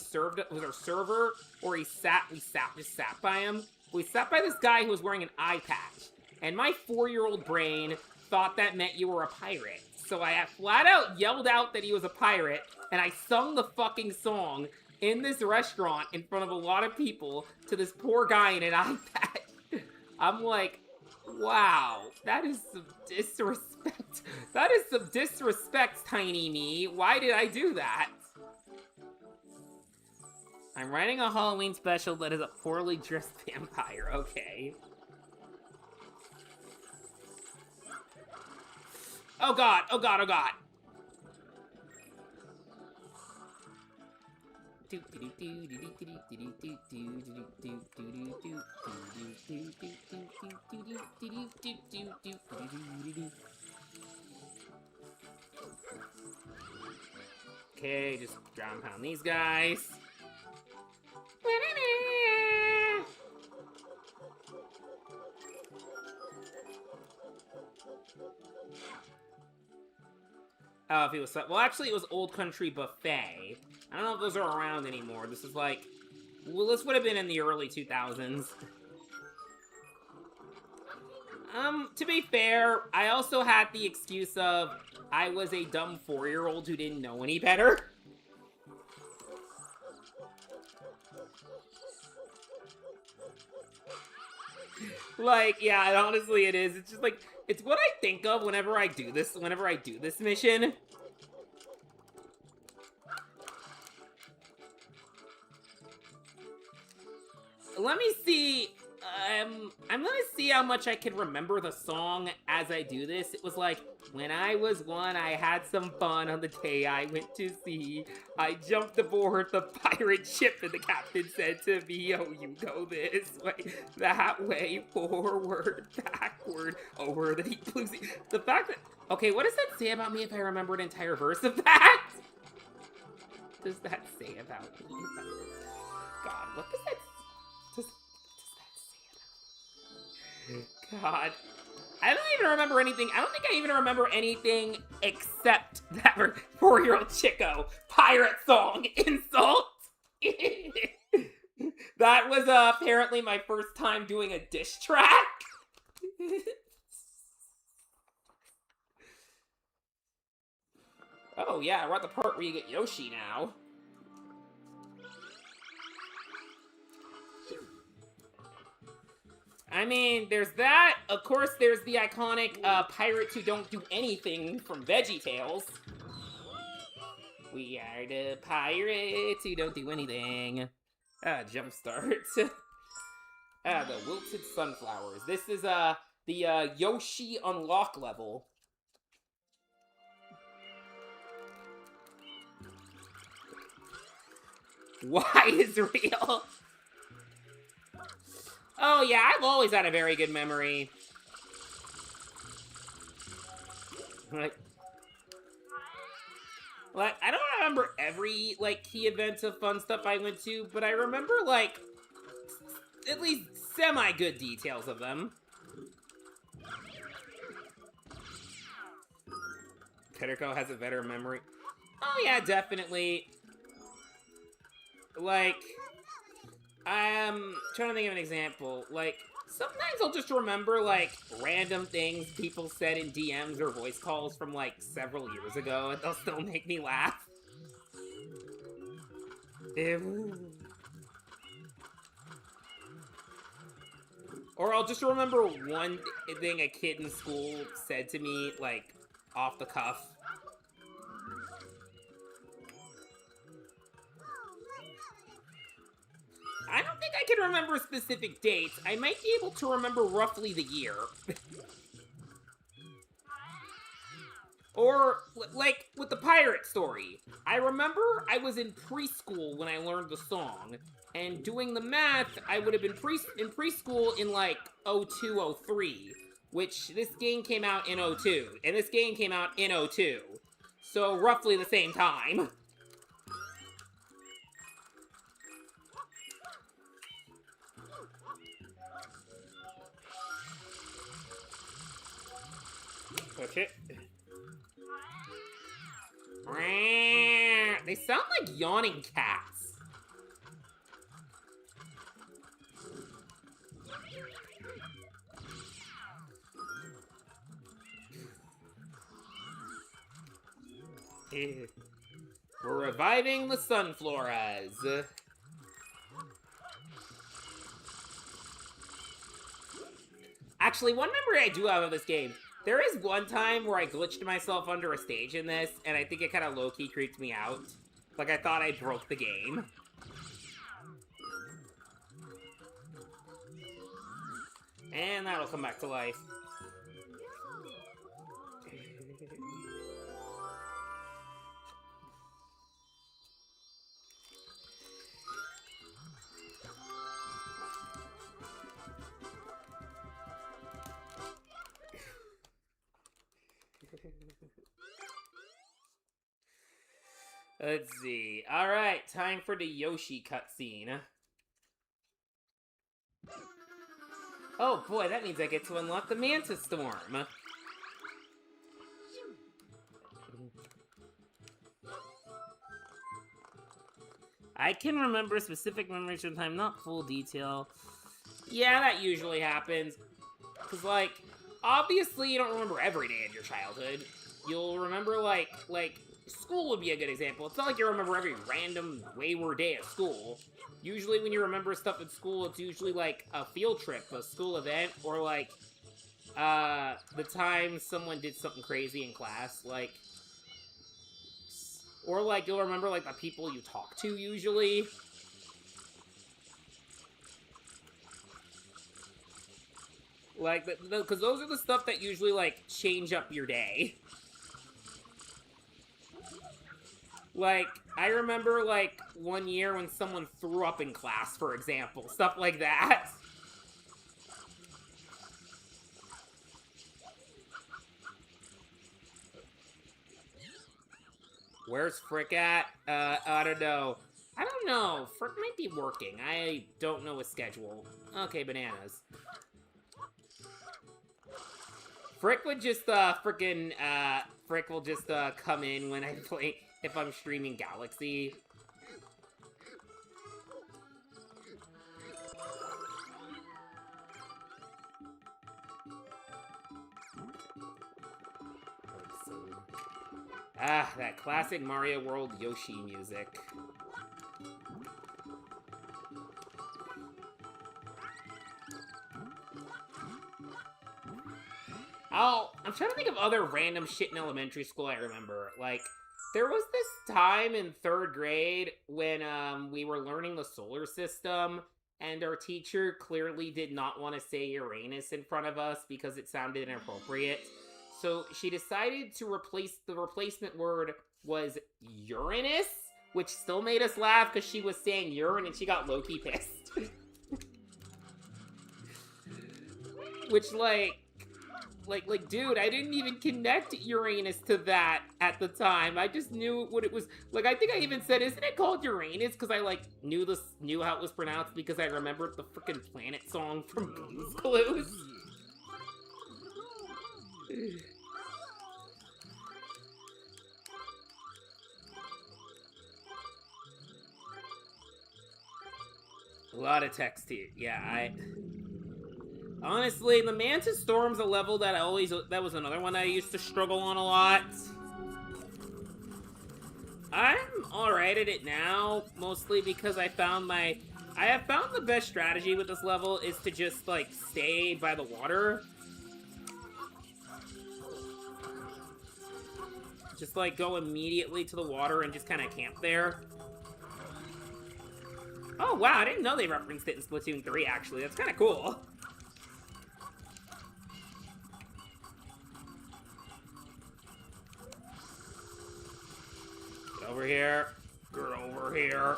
S1: was our server, or we just sat by him. We sat by this guy who was wearing an eye patch, and my 4-year-old brain thought that meant you were a pirate. So I flat out yelled out that he was a pirate, and I sung the fucking song in this restaurant in front of a lot of people to this poor guy in an eye patch. I'm like, wow, that is some disrespect. That is some disrespect, tiny me. Why did I do that? I'm writing a Halloween special that is a poorly dressed vampire. Okay. Oh god, oh god, oh god. Okay, just ground pound these guys. Oh, if he was... Well, actually, it was Old Country Buffet. I don't know if those are around anymore. This is like... Well, this would have been in the early 2000s. To be fair, I also had the excuse of I was a dumb 4-year-old who didn't know any better. Like, yeah, honestly it is. It's just like, it's what I think of whenever I do this mission. Let me see, I'm gonna see how much I can remember the song as I do this. It was like, when I was 1, I had some fun on the day I went to sea. I jumped aboard the pirate ship and the captain said to me, oh, you go this way, that way, forward, backward, over the deep blue sea. The fact that, okay, what does that say about me if I remember an entire verse of that? What does that say about me? God, what does that God. I don't even remember anything. I don't think I even remember anything except that 4-year-old Chico pirate song insult. That was apparently my first time doing a diss track. Oh yeah, we're at the part where you get Yoshi now. I mean, there's that. Of course, there's the iconic pirates who don't do anything from VeggieTales. We are the pirates who don't do anything. Jumpstart. The wilted sunflowers. This is the Yoshi unlock level. Why is real? Oh yeah, I've always had a very good memory. Like, I don't remember every, like, key events of fun stuff I went to, but I remember, like, at least semi-good details of them. Peterco has a better memory. Oh yeah, definitely. Like... I'm trying to think of an example. Like, sometimes I'll just remember, like, random things people said in DMs or voice calls from, like, several years ago, and they'll still make me laugh. Or I'll just remember one thing a kid in school said to me, like, off the cuff. I don't think think I can remember specific dates. I might be able to remember roughly the year. Or, like, with the pirate story. I remember I was in preschool when I learned the song. And doing the math, I would have been in preschool in, like, 02, 03. Which, this game came out in 02. And this game came out in 02. So, roughly the same time. Okay. They sound like yawning cats. We're reviving the Sunfloras. Actually, one memory I do have of this game. There is one time where I glitched myself under a stage in this, and I think it kind of low-key creeped me out. Like, I thought I broke the game. And that'll come back to life. Let's see. Alright, time for the Yoshi cutscene. Oh boy, that means I get to unlock the Manta Storm. I can remember specific memories from time, not full detail. Yeah, that usually happens. Because, like, obviously you don't remember every day of your childhood. You'll remember, like, school would be a good example. It's not like you remember every random wayward day at school. Usually when you remember stuff at school, it's usually, like, a field trip, a school event, or, like, the time someone did something crazy in class, like... Or, like, you'll remember, like, the people you talk to, usually. Like, because those are the stuff that usually, like, change up your day. Like, I remember, like, one year when someone threw up in class, for example. Stuff like that. Where's Frick at? I don't know. I don't know. Frick might be working. I don't know his schedule. Okay, bananas. Frick would just, Frick will just, come in when I play, if I'm streaming Galaxy. Ah, that classic Mario World Yoshi music. Oh, I'm trying to think of other random shit in elementary school I remember. Like, there was this time in 3rd grade when, we were learning the solar system, and our teacher clearly did not want to say Uranus in front of us because it sounded inappropriate. So she decided to the replacement word was Uranus, which still made us laugh because she was saying urine and she got low-key pissed. Which, like, dude, I didn't even connect Uranus to that at the time. I just knew what it was. Like, I think I even said, isn't it called Uranus? Because I, like, knew how it was pronounced because I remembered the frickin' Planet song from Blue's Clues. A lot of text here. Yeah, honestly, the Manta Storm's a level that that was another one I used to struggle on a lot. I'm alright at it now, mostly because I have found the best strategy with this level is to just, like, stay by the water. Just, like, go immediately to the water and just kind of camp there. Oh, wow, I didn't know they referenced it in Splatoon 3, actually. That's kind of cool. Get over here. Get over here.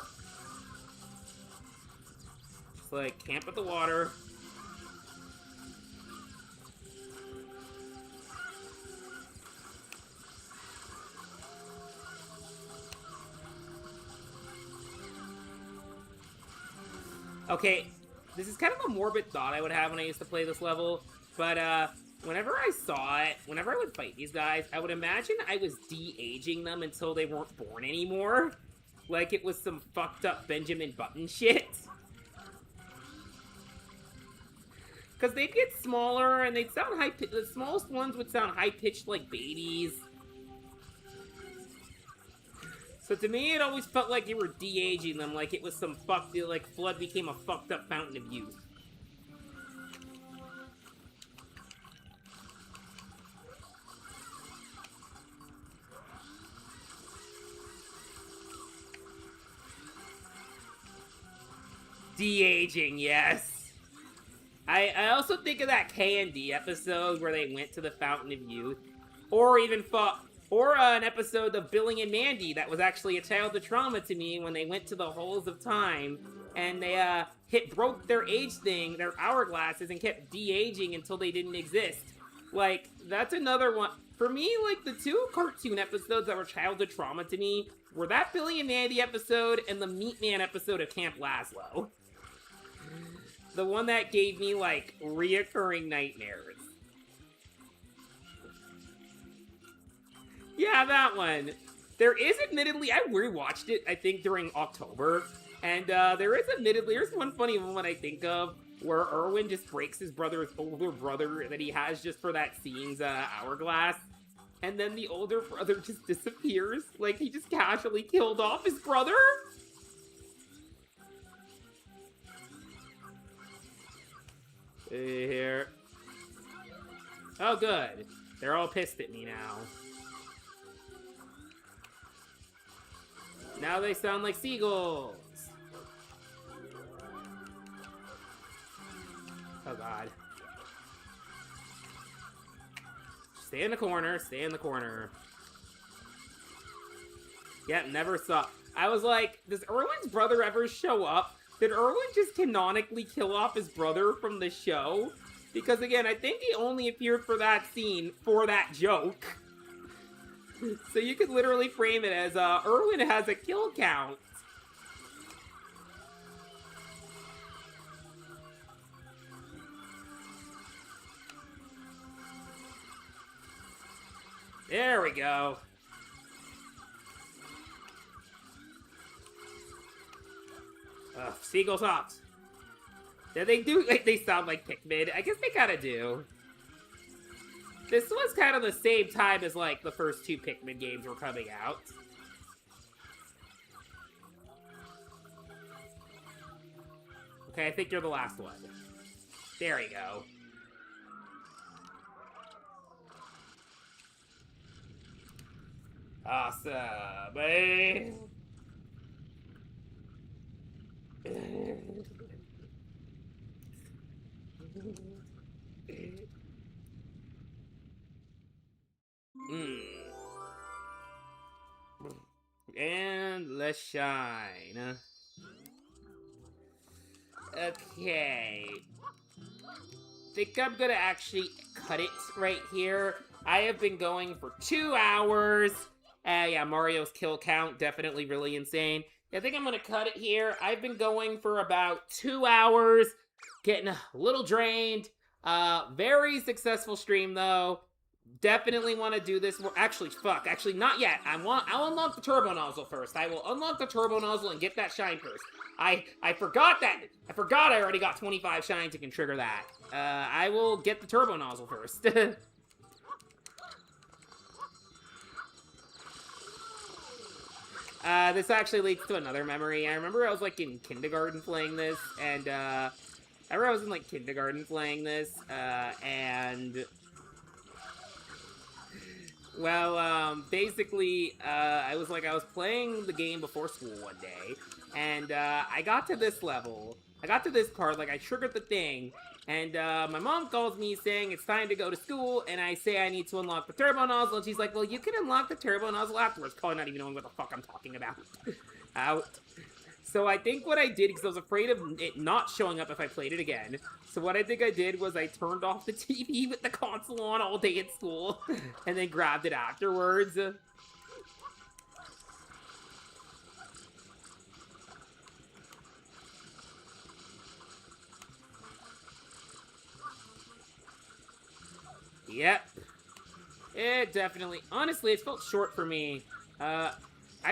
S1: Just, like, camp at the water. Okay, this is kind of a morbid thought I would have when I used to play this level, but whenever I saw it, whenever I would fight these guys, I would imagine I was de-aging them until they weren't born anymore. Like it was some fucked up Benjamin Button shit. Because they'd get smaller and they'd sound high-pitched. The smallest ones would sound high-pitched like babies. So to me, it always felt like you were de-aging them, like it was some fucked, like Flood became a fucked up fountain of youth. De-aging, yes. I also think of that K&D episode where they went to the Fountain of Youth, or even or an episode of Billy and Mandy that was actually a childhood trauma to me when they went to the Holes of Time and they broke their age thing, their hourglasses, and kept de-aging until they didn't exist. Like, that's another one. For me, like, the two cartoon episodes that were childhood trauma to me were that Billy and Mandy episode and the Meat Man episode of Camp Lazlo. The one that gave me, like, reoccurring nightmares. Yeah, that one. There is admittedly, I rewatched it, I think, during October. And there's one funny moment I think of where Erwin just breaks his brother's older brother that he has just for that scene's hourglass. And then the older brother just disappears. Like, he just casually killed off his brother. Here. Oh, good. They're all pissed at me now. Now they sound like seagulls. Oh, God. Stay in the corner. Stay in the corner. Yeah, never saw. I was like, does Erwin's brother ever show up? Did Erwin just canonically kill off his brother from the show? Because, again, I think he only appeared for that scene for that joke. So you could literally frame it as, Erwin has a kill count. There we go. Seagull socks. Yeah, they do, like, they sound like Pikmin. I guess they kinda do. This was kind of the same time as, like, the first two Pikmin games were coming out. Okay, I think you're the last one. There you go. Awesome, eh? And let's shine. Okay. Think I'm gonna actually cut it right here. I have been going for 2 hours. Yeah, Mario's kill count, definitely really insane. I think I'm gonna cut it here. I've been going for about 2 hours, getting a little drained. Very successful stream though. Definitely want to do this. Actually, not yet. I'll unlock the turbo nozzle first. I will unlock the turbo nozzle and get that shine first. I forgot that. I forgot I already got 25 shines and can trigger that. I will get the turbo nozzle first. This actually leads to another memory. I remember I was, like, in kindergarten playing this, and, well, basically, I was playing the game before school one day, and I got to this level. I got to this part, like I triggered the thing, and my mom calls me saying it's time to go to school, and I say I need to unlock the turbo nozzle, and she's like, well, you can unlock the turbo nozzle afterwards, probably not even knowing what the fuck I'm talking about. Out. So I think what I did, because I was afraid of it not showing up if I played it again, so what I think I did was I turned off the TV with the console on all day at school, and then grabbed it afterwards. Yep. It definitely... Honestly, it felt short for me. I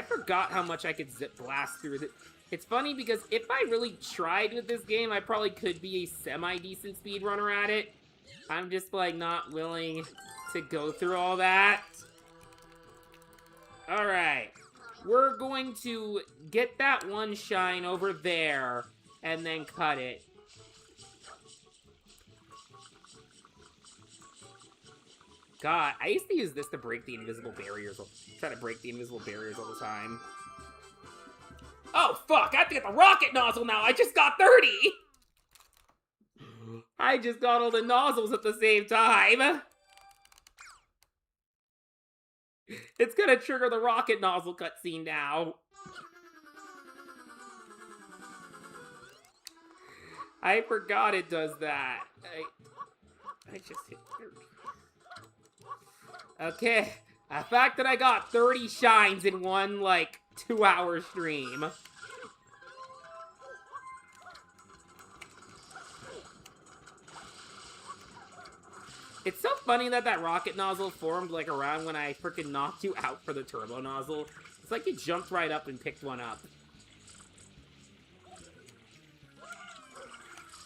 S1: forgot how much I could zip blast through it. It's funny because if I really tried with this game, I probably could be a semi-decent speedrunner at it. I'm just, like, not willing to go through all that. Alright. We're going to get that one shine over there and then cut it. God, I used to use this to break the invisible barriers. Try to break the invisible barriers all the time. Oh, fuck! I have to get the rocket nozzle now! I just got 30! I just got all the nozzles at the same time! It's gonna trigger the rocket nozzle cutscene now. I forgot it does that. I just hit 30. Okay, the fact that I got 30 shines in one, like, 2-hour stream. It's so funny that that rocket nozzle formed, like, around when I freaking knocked you out for the turbo nozzle. It's like you jumped right up and picked one up.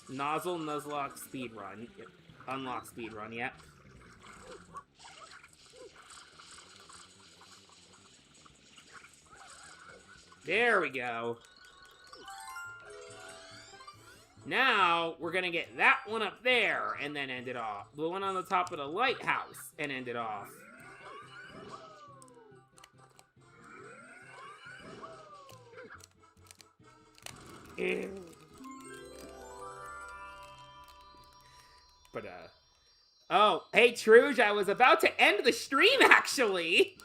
S1: Nozzle, Nuzlocke, speedrun. Yep. Unlock speedrun, yep. There we go. Now, we're gonna get that one up there, and then end it off. The one on the top of the lighthouse, and end it off. But, oh, hey, Truge, I was about to end the stream, actually!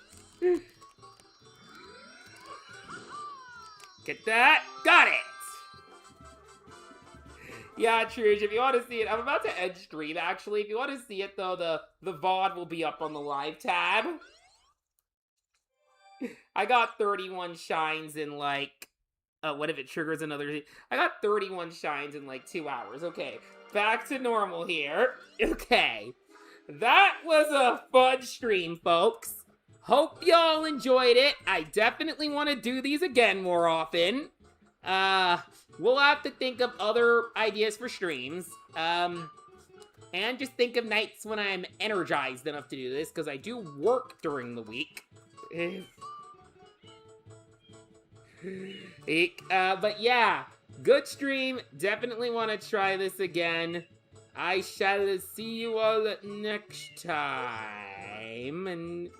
S1: Get that? Got it! Yeah, Truge, if you want to see it, I'm about to end stream, actually. If you want to see it, though, the VOD will be up on the live tab. I got 31 shines in, like... what if it triggers another... I got 31 shines in, like, 2 hours. Okay, back to normal here. Okay. That was a fun stream, folks. Hope y'all enjoyed it. I definitely want to do these again more often. We'll have to think of other ideas for streams. And just think of nights when I'm energized enough to do this, because I do work during the week. But yeah, good stream. Definitely want to try this again. I shall see you all next time. And